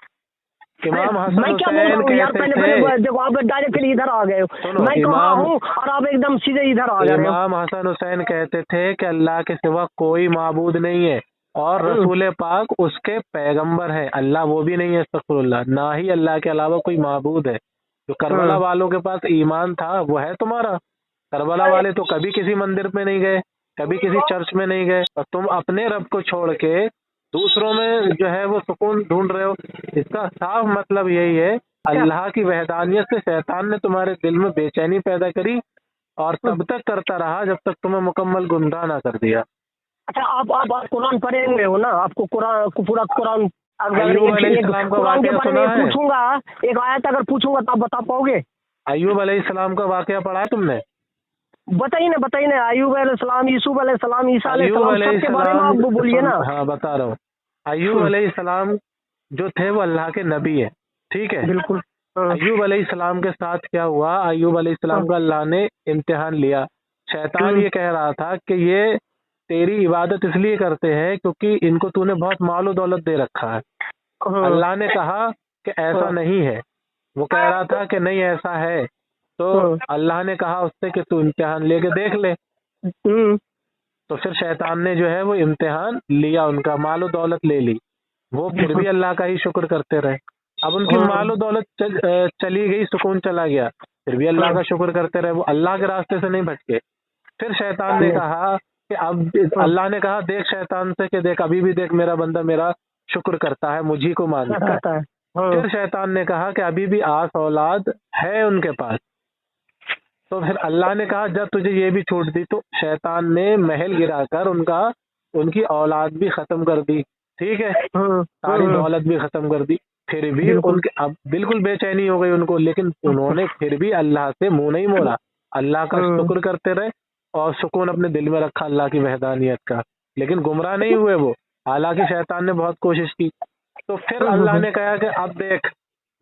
इमाम हसन मैं क्या बोल रहा हूँ यार, कहते पहले थे, देखो आप डायरेक्ट फिर इधर आ गए हो। मैं कहाँ हूँ और आप एकदम सीधे इधर आ गए हो। इमाम हसन हुसैन कहते थे कि अल्लाह के सिवा कोई माबूद नहीं है और रसूल पाक उसके पैगंबर हैं। अल्लाह वो भी नहीं है, अस्तगफुरुल्लाह, ना ही अल्लाह के अलावा कोई माबूद है। जो करबला वालों के पास ईमान था वो है तुम्हारा। करबला वाले तो कभी किसी मंदिर में नहीं गए, कभी किसी चर्च में नहीं गए, और तुम अपने रब को छोड़ के दूसरों में जो है वो सुकून ढूंढ रहे हो। इसका साफ मतलब यही है, अल्लाह की वहदानियत से शैतान ने तुम्हारे दिल में बेचैनी पैदा करी और तब तक करता रहा जब तक तुम्हें मुकम्मल गुमराह ना कर दिया। अच्छा, आप कुरान पढ़े हुए हो ना, आपको कुरान पूरा कुरान अय्यूब अलैहिस्सलाम का कुरान के वाक़या बारे सुना में है? पूछूंगा, एक आयत अगर पूछूंगा तो आप बता पाओगे? अय्यूब अलैहिस्सलाम का वाक़या पढ़ा है तुमने? बताइए ना, अय्यूब अलैहिस्सलाम, यूसुफ अलैहिस्सलाम, ईसा अलैहिस्सलाम, सबके बारे में आप बोलिए ना। हाँ, बता रहा हूँ। अय्यूब अलैहिस्सलाम जो थे वो अल्लाह के नबी है, ठीक है? बिल्कुल। अय्यूब अलैहिस्सलाम के साथ क्या हुआ? अय्यूब अलैहिस्सलाम का अल्लाह ने इम्तिहान लिया। शैतान ये कह रहा था कि ये तेरी इबादत इसलिए करते हैं क्योंकि इनको तूने बहुत मालो दौलत दे रखा है। अल्लाह ने कहा कि ऐसा नहीं है। वो कह रहा था कि नहीं ऐसा है। तो अल्लाह ने कहा उससे कि तू इम्तिहान लेके देख ले। तो फिर शैतान ने जो है वो इम्तिहान लिया, उनका मालो दौलत ले ली। वो फिर भी अल्लाह का ही शुक्र करते रहे। अब उनकी मालो दौलत चली गई, सुकून चला गया, फिर भी अल्लाह का शुक्र करते रहे, वो अल्लाह के रास्ते से नहीं भटके। फिर शैतान ने कहा कि अब अल्लाह ने कहा देख शैतान से कि देख अभी भी देख मेरा बंदा मेरा शुक्र करता है, मुझी को मानता है। फिर शैतान ने कहा कि अभी भी आस औलाद है उनके पास। तो फिर अल्लाह ने कहा जब तुझे ये भी छूट दी, तो शैतान ने महल गिराकर उनकी औलाद भी खत्म कर दी, ठीक है, सारी दौलत भी खत्म कर दी। फिर भी उनके अब बिल्कुल बेचैनी हो गई उनको, लेकिन उन्होंने फिर भी अल्लाह से मुंह नहीं मोड़ा, अल्लाह का शुक्र करते रहे। और सुकून अपने दिल में रखा अल्लाह की वहदानियत का, लेकिन गुमराह नहीं हुए वो, हालांकि शैतान ने बहुत कोशिश की। तो फिर अल्लाह ने कहा कि अब देख,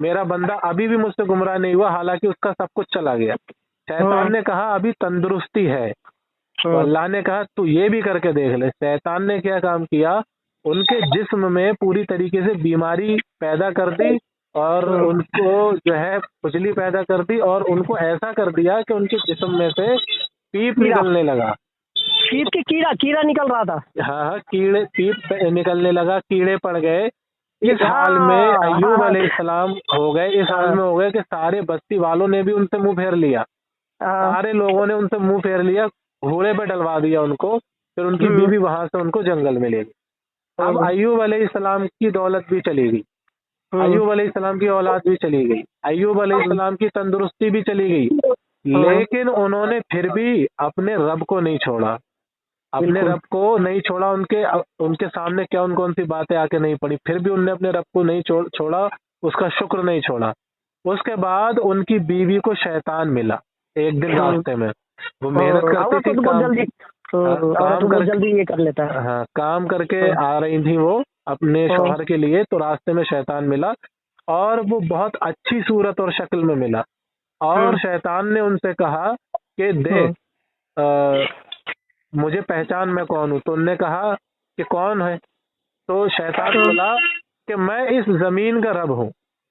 मेरा बंदा अभी भी मुझसे गुमराह नहीं हुआ, हालांकि उसका सब कुछ चला गया। शैतान ने कहा अभी तंदुरुस्ती है, तो अल्लाह ने कहा तू ये भी करके देख ले। शैतान ने क्या काम किया, उनके जिस्म में पूरी तरीके से बीमारी पैदा कर दी और उनको जो है खुजली पैदा कर दी और उनको ऐसा कर दिया कि उनके जिस्म में से पीप निकलने लगा। पीप की कीड़ा निकल रहा था। हाँ, कीड़े, पीप निकलने लगा, कीड़े पड़ गए। इस हाल में अय्यूब अलैहिस्सलाम हो गए, इस हाल में हो गए कि सारे बस्ती वालों ने भी उनसे मुंह फेर लिया, सारे लोगों ने उनसे मुंह फेर लिया, घोड़े पे डलवा दिया उनको, फिर उनकी बीवी वहां से उनको जंगल में ले गई। अब अय्यूब अलैहिस्सलाम की दौलत भी चली गई, अय्यूब अलैहिस्सलाम की औलाद भी चली गई, अय्यूब अलैहिस्सलाम की तंदुरुस्ती भी चली गई, लेकिन उन्होंने फिर भी अपने रब को नहीं छोड़ा, अपने रब को नहीं छोड़ा। उनके सामने क्या कौन सी बातें आके नहीं पड़ी, फिर भी उनने अपने रब को नहीं छोड़ा, उसका शुक्र नहीं छोड़ा। उसके बाद उनकी बीवी को शैतान मिला एक दिन रास्ते में, वो मेहनत करती थी, जल्दी ये कर लेता है। हाँ, काम करके आ रही थी वो अपने शौहर के लिए, तो रास्ते में शैतान मिला और वो बहुत अच्छी सूरत और शक्ल में मिला और शैतान ने उनसे कहा कि देख मुझे पहचान मैं कौन हूँ। तो उनने कहा कि कौन है, तो शैतान बोला कि मैं इस जमीन का रब हूँ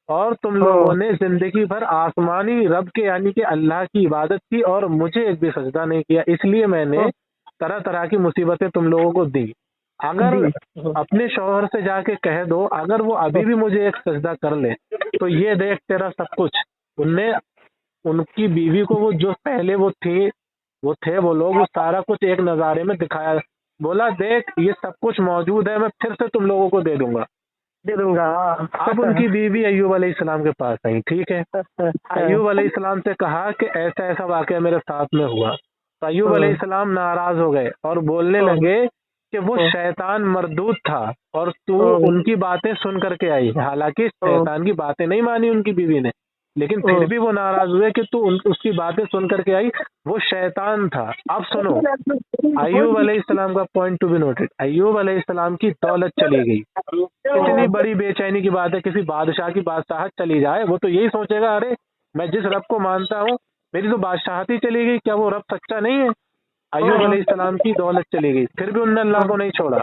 और तुम लोगों ने जिंदगी भर आसमानी रब के यानी कि अल्लाह की इबादत की और मुझे एक भी सजदा नहीं किया, इसलिए मैंने तरह तरह की मुसीबतें तुम लोगों को दी। अगर अपने शौहर से जाके कह दो, अगर वो अभी भी मुझे एक सजदा कर ले तो ये देख तेरा सब कुछ। उनने उनकी बीवी को वो जो पहले वो थे वो लोग, वो सारा कुछ एक नज़ारे में दिखाया, बोला देख ये सब कुछ मौजूद है, मैं फिर से तुम लोगों को दे दूंगा। अब उनकी बीवी अय्यूब अलैहिस्सलाम के पास आई, ठीक है, अय्यूब अलैहिस्सलाम से कहा कि ऐसा ऐसा वाकया मेरे साथ में हुआ। तो अय्यूब अलैहिस्सलाम नाराज हो गए और बोलने लगे कि वो शैतान मरदूद था और तू उनकी बातें सुन करके आई। हालांकि शैतान की बातें नहीं मानी उनकी बीवी ने, लेकिन फिर भी वो नाराज हुए कि तू उसकी बातें सुन करके आई, वो शैतान था। अब सुनो, अय्यूब अलैहिस्सलाम का पॉइंट टू बी नोटेड, अय्यूब अलैहिस्सलाम की दौलत चली गई। इतनी बड़ी बेचैनी की बात है, किसी बादशाह की बादशाहत चली जाए, वो तो यही सोचेगा अरे मैं जिस रब को मानता हूँ मेरी तो बादशाहत ही चली गई, क्या वो रब सच्चा नहीं है। अय्यूब अलैहिस्सलाम की दौलत चली गई, फिर भी उन्होंने अल्लाह को नहीं छोड़ा।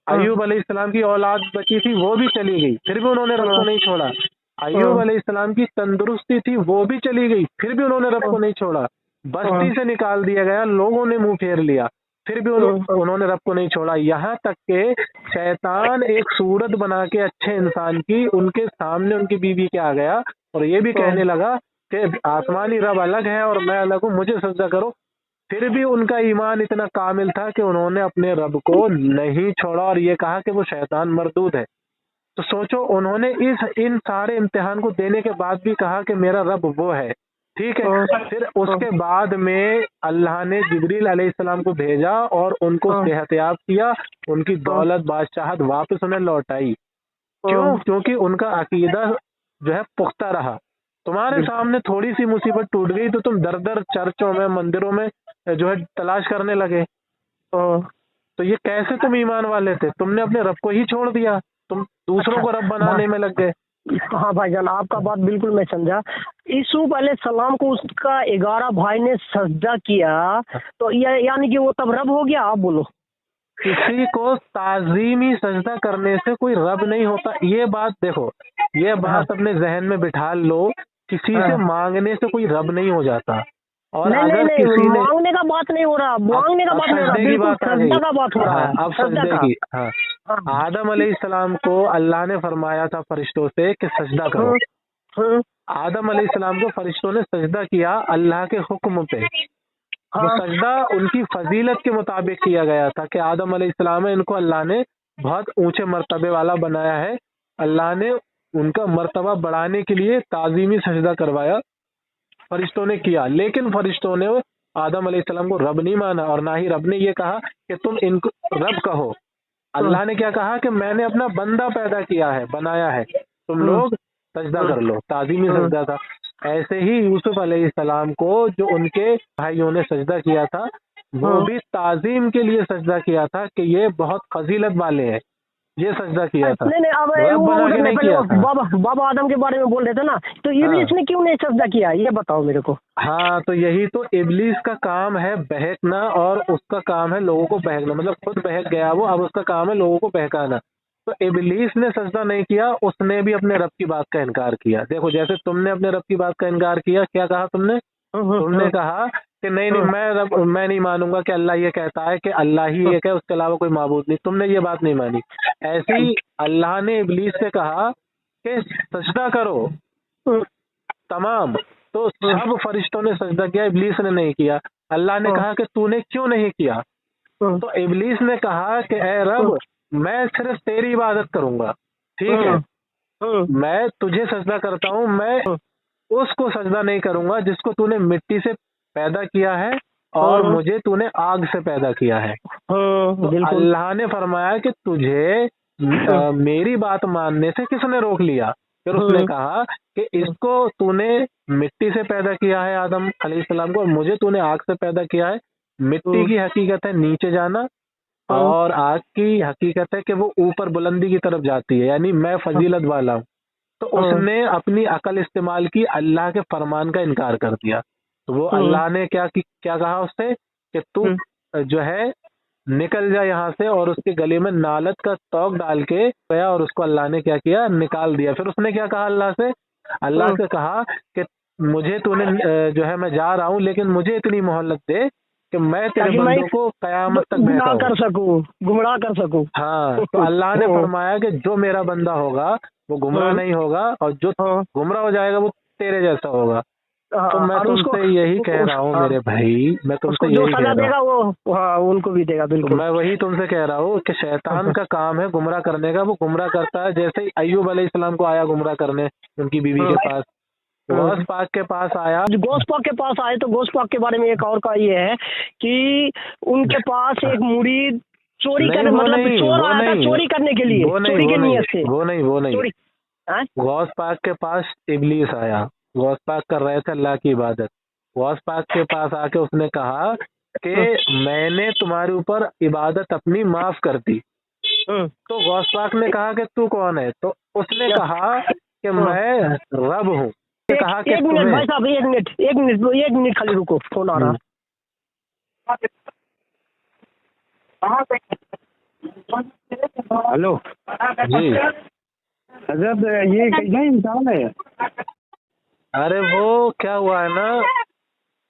अय्यूब अलैहिस्सलाम की औलाद बची थी, वो भी चली गई, फिर भी उन्होंने रब को नहीं छोड़ा। अय्यूब अलैहिस्सलाम की तंदुरुस्ती थी, वो भी चली गई, फिर भी उन्होंने रब को नहीं छोड़ा। बस्ती से निकाल दिया गया, लोगों ने मुंह फेर लिया, फिर भी उन्होंने रब को नहीं छोड़ा। यहाँ तक के शैतान एक सूरत बना के अच्छे इंसान की उनके सामने उनकी बीवी के आ गया और ये भी कहने लगा कि आसमानी रब अलग है और मैं अलग हूँ, मुझे सजदा करो। फिर भी उनका ईमान इतना कामिल था कि उन्होंने अपने रब को नहीं छोड़ा और ये कहा कि वो शैतान मरदूद है। तो सोचो, उन्होंने इन सारे इम्तिहान को देने के बाद भी कहा कि मेरा रब वो है, ठीक है। फिर उसके बाद में अल्लाह ने जिब्रील अलैहिस्सलाम को भेजा और उनको सेहतयाब किया, उनकी दौलत बादशाहत वापस उन्हें लौटाई। क्यों? क्योंकि उनका अकीदा जो है पुख्ता रहा। तुम्हारे सामने थोड़ी सी मुसीबत टूट गई तो तुम दर दर चर्चों में मंदिरों में जो है तलाश करने लगे। तो ये कैसे तुम ईमान वाले थे? तुमने अपने रब को ही छोड़ दिया, तुम दूसरों को रब बनाने में लग गए। हाँ भाईजान, आपका बात बिल्कुल मैं समझा। यूसुफ अलैहिस्सलाम को उसका 11 भाई ने सजदा किया, तो यानी कि वो तब रब हो गया? आप बोलो। किसी को ताजीमी सजदा करने से कोई रब नहीं होता, ये बात देखो, ये बात अपने जहन में बिठा लो। किसी से मांगने से कोई रब नहीं हो जाता। और नहीं, अगर नहीं, किसी ने मांगने का बात नहीं हो रहा, मांगने का बात नहीं हो रहा, बिल्कुल सजदा का बात हो रहा है। अब सजदे की, हाँ, आदम अलैहिस्सलाम को अल्लाह ने फरमाया था फरिश्तों से कि सजदा करो। आदम अलैहिस्सलाम को फरिश्तों ने सजदा किया अल्लाह के हुक्म पे। वो सजदा उनकी फजीलत के मुताबिक किया गया था कि आदम अलैहिस्सलाम है, इनको अल्लाह ने बहुत ऊंचे मर्तबे वाला बनाया है। अल्लाह ने उनका मर्तबा बढ़ाने के लिए ताजीमी सजदा करवाया, फरिश्तों ने किया। लेकिन फरिश्तों ने आदम अलैहिस्सलाम को रब नहीं माना और ना ही रब ने ये कहा कि तुम इनको रब कहो। अल्लाह ने क्या कहा कि मैंने अपना बंदा पैदा किया है, बनाया है, तुम लोग सजदा कर लो, ताजीमी सजदा था। ऐसे ही यूसुफ अलैहिस्सलाम को जो उनके भाइयों ने सजदा किया था, वो भी ताजीम के लिए सजदा किया था कि ये बहुत फजीलत वाले हैं, ये सजदा किया था, नहीं अब रब वो बना के नहीं पहले किया था। बाबा आदम के बारे में बोल रहे थे ना, तो इब्लीस ने क्यों नहीं सजदा किया, ये बताओ मेरे को। हाँ, तो यही तो इब्लीस का काम है, बहकना, और उसका काम है लोगों को बहकना, मतलब खुद बहक गया वो, अब उसका काम है लोगों को बहकाना। तो इब्लीस ने सजदा नहीं किया, उसने भी अपने रब की बात का इनकार किया। देखो, जैसे तुमने अपने रब की बात का इनकार किया, क्या कहा तुमने? तुमने कहा कि नहीं मैं नहीं मानूंगा कि अल्लाह ये कहता है कि अल्लाह ही एक है, उसके अलावा कोई माबूद नहीं। तुमने ये बात नहीं मानी। ऐसे ही अल्लाह ने इब्लीस से कहा कि सजदा करो तमाम, तो सब फरिश्तों ने सजदा किया, इब्लीस ने नहीं किया। अल्लाह ने कहा कि तूने क्यों नहीं किया? तो इब्लीस ने कहा कि ए रब, मैं सिर्फ तेरी इबादत करूंगा, ठीक है, मैं तुझे सजदा करता हूँ, मैं उसको सजदा नहीं करूंगा जिसको तूने मिट्टी से पैदा किया है और मुझे तूने आग से पैदा किया है। तो अल्लाह ने फरमाया कि तुझे मेरी बात मानने से किसने रोक लिया? फिर उसने कहा कि इसको तूने मिट्टी से पैदा किया है, आदम अलैहिस्सलाम को, और मुझे तूने आग से पैदा किया है। मिट्टी की हकीकत है नीचे जाना, और आग की हकीकत है कि वो ऊपर बुलंदी की तरफ जाती है, यानी मैं फजीलत वाला हूँ। तो उसने अपनी अकल इस्तेमाल की, अल्लाह के फरमान का इनकार कर दिया। तो वो अल्लाह ने क्या कहा उससे कि तू जो है निकल जा यहाँ से, और उसके गले में नालत का तोक डाल के गया, और उसको अल्लाह ने क्या किया? निकाल दिया। फिर उसने क्या कहा अल्लाह से? अल्लाह से कहा कि मुझे तूने जो है, मैं जा रहा हूँ, लेकिन मुझे इतनी मोहलत दे कि मैं तेरे बंदों को कयामत तक गुमराह कर सकूं। हाँ, तो अल्लाह ने फरमाया कि जो मेरा बंदा होगा वो गुमराह नहीं होगा, और जो गुमराह हो जाएगा वो तेरे जैसा होगा। तो मैं तुमसे यही कह रहा हूँ मेरे भाई, मैं तुमसे यही कह रहा हूँ, वो उनको भी देगा बिल्कुल। तो मैं वही तुमसे कह रहा हूँ कि शैतान का काम है गुमराह करने का, वो गुमराह करता है। जैसे ही अय्यूब अलैहिस्सलाम को आया गुमराह करने उनकी बीवी के पास, गौस पाक के पास आया, गौस पाक के पास आए, तो गौस पाक के बारे में एक और का ये है कि उनके पास एक मुरीद चोरी करने, मतलब चोर आया था चोरी करने के लिए, चोरी की नीयत से। वो नहीं गौस पाक के पास इब्लीस आया, गौस पाक कर रहे थे अल्लाह की इबादत। गौस पाक के पास आके उसने कहा कि मैंने तुम्हारे ऊपर इबादत अपनी माफ कर दी। तो गौस पाक ने कहा कि तू कौन है? तो उसने कहा कि मैं रब हूँ। कहा कि एक मिनट भाई साहब, एक मिनट खाली रुको, फोन आ रहा। हेलो जी, हजरत, ये कैसा इंसान है? अरे वो क्या हुआ है ना,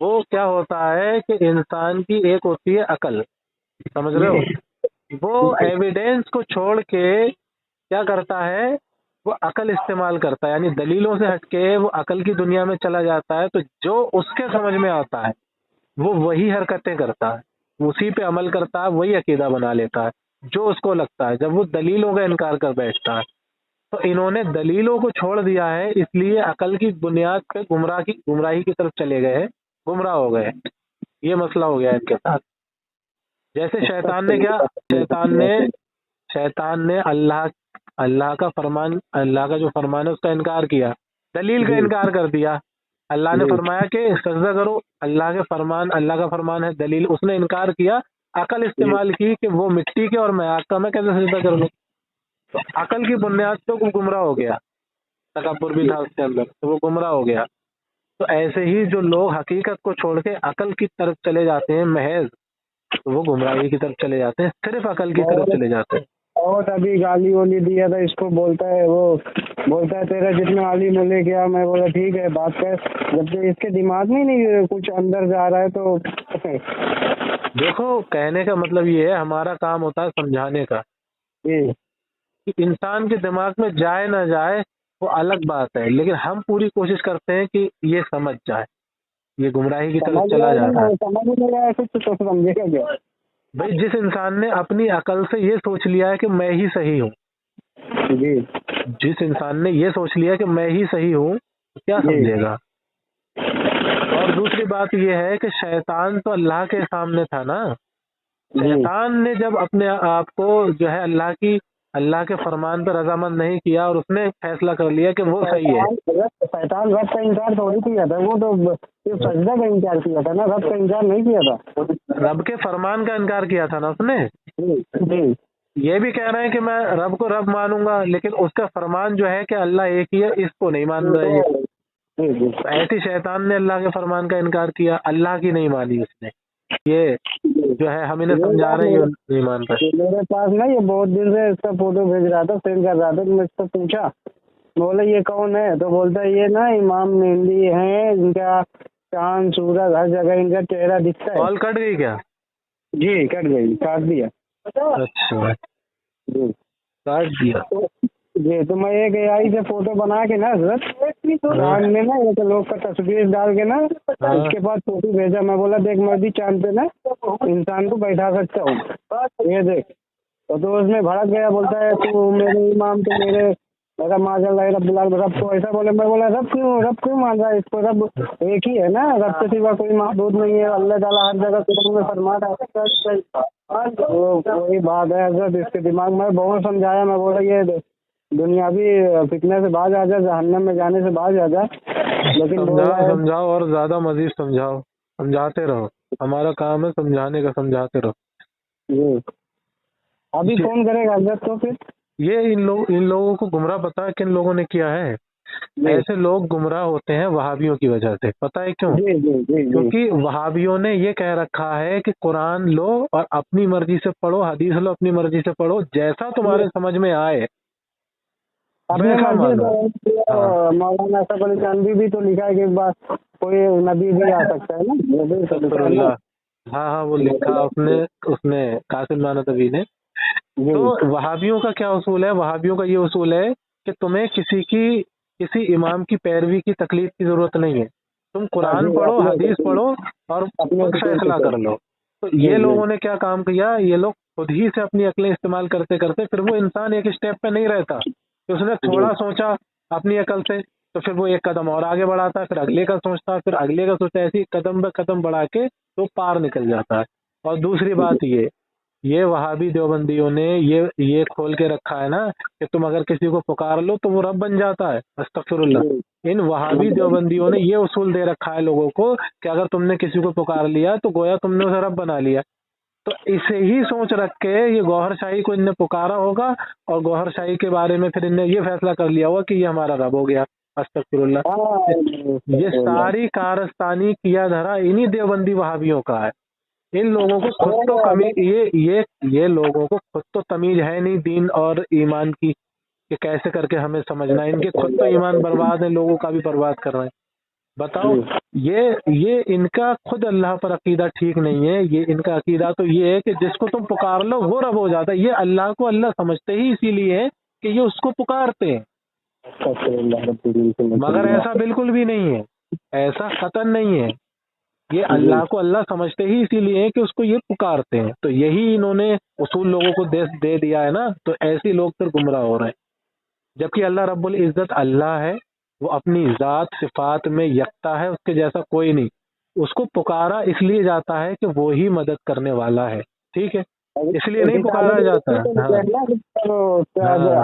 वो क्या होता है कि इंसान की एक होती है अकल, समझ रहे हो? वो एविडेंस को छोड़ के क्या करता है, वो अकल इस्तेमाल करता है, यानी दलीलों से हटके वो अकल की दुनिया में चला जाता है। तो जो उसके समझ में आता है वो वही हरकतें करता है, उसी पे अमल करता है, वही अकीदा बना लेता है जो उसको लगता है, जब वो दलीलों का इनकार कर बैठता है। तो इन्होंने दलीलों को छोड़ दिया है, इसलिए अकल की बुनियाद पे गुमराही की तरफ चले गए हैं, गुमराह हो गए। ये मसला हो गया इनके साथ। जैसे शैतान ने अल्लाह का फरमान, अल्लाह का जो फरमान है उसका इनकार किया, दलील का इनकार कर दिया। अल्लाह ने फरमाया कि सजदा करो, अल्लाह का फरमान है, दलील उसने इनकार किया। अकल इस्तेमाल की कि वो मिट्टी के और मैं आग का, मैं कैसे सजदा कर लूं? तो अकल की बुनियाद पे वो गुमराह हो गया, तकब्बुर भी था उसके अंदर, तो वो गुमराह हो गया। तो ऐसे ही जो लोग हकीकत को छोड़ के अकल की तरफ चले जाते हैं महज, तो वो गुमराही की तरफ चले जाते हैं, सिर्फ अकल की तरफ चले जाते हैं। और अभी गाली वाली दिया था इसको, बोलता है तेरा जितना आली मिले गया। मैं बोला ठीक है बात कर, जब तक इसके दिमाग में नहीं कुछ अंदर जा रहा है तो देखो, कहने का मतलब ये है, हमारा काम होता है समझाने का। कि इंसान के दिमाग में जाए ना जाए वो अलग बात है, लेकिन हम पूरी कोशिश करते हैं कि ये समझ जाए, ये गुमराही की तरफ चला जा रहा है। समझ नहीं आया कुछ तो समझेगा क्या भाई? जिस इंसान ने अपनी अकल से ये सोच लिया है कि मैं ही सही हूँ, जी, जिस इंसान ने ये सोच लिया कि मैं ही सही हूँ, क्या समझेगा? और दूसरी बात ये है कि शैतान तो अल्लाह के सामने था ना। शैतान ने जब अपने आप को जो है अल्लाह की अल्लाह के फरमान पर रजामंद नहीं किया और उसने फैसला कर लिया कि वो सही है। शैतान रब का इनकार थोड़ी किया था, वो तो सिर्फ सजदा का इनकार किया था ना, रब का इनकार नहीं किया था। रब के फरमान का इनकार किया था ना उसने। जी ये भी कह रहे हैं कि मैं रब को रब मानूंगा, लेकिन उसका फरमान जो है कि अल्लाह एक ही है, इसको नहीं मान रहे। जी ऐसी शैतान ने अल्लाह के फरमान का इनकार किया, अल्लाह की नहीं मानी उसने। ये जो है हम इन्हें समझा रहे हैं, ये नहीं मान रहे। मेरे पास ना ये बहुत दिन से इसका फोटो भेज रहा था, सेंड कर रहा था, तो मैं इससे पूछा, बोले ये कौन है, तो बोलता है ये ना इमाम मेहंदी है, इनका चांद सूरज हर जगह इनका चेहरा दिखता है। कॉल कट गई क्या? जी कट गई, काट दिया। अच्छा, जी काट दिया। जी तो मैं एक AI से फोटो बना के ना चांद में ना एक लोग का तस्वीर डाल के ना उसके बाद फोटो भेजा। मैं बोला देख मैं भी चांद पे ना इंसान को बैठा सकता हूँ, ये देख। तो उसमें भड़क गया, बोलता है तू मेरे इमाम, तो मेरे माशाल्लाह रब को ऐसा बोले। मैं बोला रब क्यों मान रहा है इसको, रब एक ही है ना, रब के सिवा कोई माबूद नहीं है। अल्लाह ताला हर जगह कुरान में फरमाता है। तो वही बात है हज़रत, इसके दिमाग में बहुत समझाया। मैं बोला ये दुनियावी फितने से बाज आ जा, जहन्नम में जाने से बाज आ जा, लेकिन समझाओ और ज्यादा मजीद समझाओ, समझाते रहो, हमारा काम है समझाने का, समझाते रहो। अभी फोन करेगा हज़रत तो फिर ये इन लोगों को गुमराह पता है किन लोगों ने किया है? ऐसे लोग गुमराह होते हैं वहाबियों की वजह से। पता है क्यों? क्योंकि वहाबियों ने ये कह रखा है कि कुरान लो और अपनी मर्जी से पढ़ो, हदीस लो अपनी मर्जी से पढ़ो, जैसा तुम्हारे समझ में आए अपने मर्जी से। मौलाना असफ अली चांदी भी तो लिखा है कि कोई नबी भी आ सकता है ना। हाँ, वो लिखा उसने कासिम नानतवी ने। तो वहाबियों का क्या उसूल है? वहाबियों का ये उसूल है कि तुम्हें किसी इमाम की पैरवी की तकलीफ की जरूरत नहीं है, तुम कुरान पढ़ो, हदीस पढ़ो और खुद फैसला कर लो। तो ये लोगों ने क्या काम किया, ये लोग खुद ही से अपनी अकलें इस्तेमाल करते करते फिर वो इंसान एक स्टेप पे नहीं रहता, तो उसने थोड़ा सोचा अपनी अकल से, तो फिर वो एक कदम और आगे बढ़ाता है, फिर अगले का सोचता है, फिर अगले का सोचता है, ऐसी कदम ब कदम बढ़ा के तो पार निकल जाता है। और दूसरी बात ये वहाबी देवबंदियों ने ये खोल के रखा है ना कि तुम अगर किसी को पुकार लो तो वो रब बन जाता है। अस्तगफिरुल्लाह। इन वहाबी देवबंदियों ने ये उसूल दे रखा है लोगों को कि अगर तुमने किसी को पुकार लिया तो गोया तुमने उसे रब बना लिया। तो इसे ही सोच रख के ये गौहर शाही को इनने पुकारा होगा और गौहर शाही के बारे में फिर इनने ये फैसला कर लिया होगा कि ये हमारा रब हो गया। अस्तगफिरुल्लाह। ये सारी कारस्तानी किया धरा इन्हीं देवबंदी वहाबियों का है। इन लोगों को खुद तो कमी ये लोगों को खुद तो तमीज है नहीं दीन और ईमान की कि कैसे करके हमें समझना है। इनके खुद तो ईमान बर्बाद है, लोगों का भी बर्बाद कर रहे हैं। बताओ, ये इनका खुद अल्लाह पर अकीदा ठीक नहीं है। ये इनका अकीदा तो ये है कि जिसको तुम पुकार लो वो रब हो जाता है। ये अल्लाह को अल्लाह समझते ही इसीलिए है कि ये उसको पुकारते हैं, मगर ऐसा बिल्कुल भी नहीं है, ऐसा कतन नहीं है। ये अल्लाह को अल्लाह समझते ही इसीलिए है कि उसको ये पुकारते हैं। तो यही इन्होंने उसूल लोगों को दे दिया है ना, तो ऐसे लोग फिर गुमराह हो रहे हैं। जबकि अल्लाह रब्बुल इज्जत अल्लाह है, वो अपनी जात सिफात में यकता है, उसके जैसा कोई नहीं। उसको पुकारा इसलिए जाता है कि वो ही मदद करने वाला है, ठीक है, इसलिए नहीं पुकारा जाता है।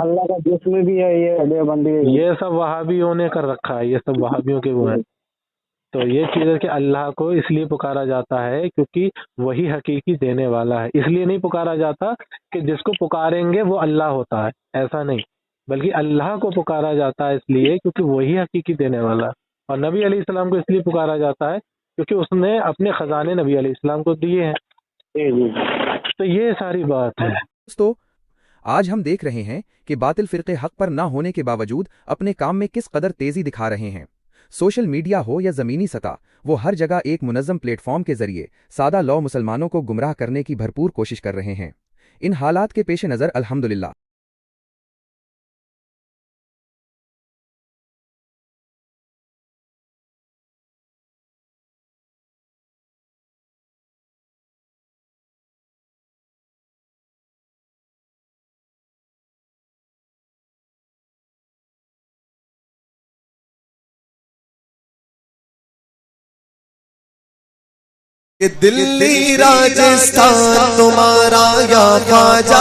अल्लाह का जिस्म भी है ये देवबंदी, ये सब वहाबियों ने कर रखा है, ये सब वहाबियों के वो है। तो ये चीज है कि अल्लाह को इसलिए पुकारा जाता है क्योंकि वही हकीकी देने वाला है। इसलिए नहीं पुकारा जाता कि जिसको पुकारेंगे वो अल्लाह होता है, ऐसा नहीं, बल्कि अल्लाह को पुकारा जाता है इसलिए क्योंकि वही हकीकी देने वाला है। और नबी अलैहिस्सलाम को इसलिए पुकारा जाता है क्योंकि उसने अपने खजाने नबी अलैहिस्सलाम को दिए हैं। तो ये सारी बात है। दोस्तों, आज हम देख रहे हैं कि बातिल फिरके हक पर ना होने के बावजूद अपने काम में किस कदर तेजी दिखा रहे हैं। सोशल मीडिया हो या जमीनी सतह, वो हर जगह एक मुनज़्ज़म प्लेटफॉर्म के जरिए सादा लौ मुसलमानों को गुमराह करने की भरपूर कोशिश कर रहे हैं। इन हालात के पेश नज़र अल्हम्दुलिल्लाह ये दिल्ली राजस्थान तुम्हारा या ख्वाजा।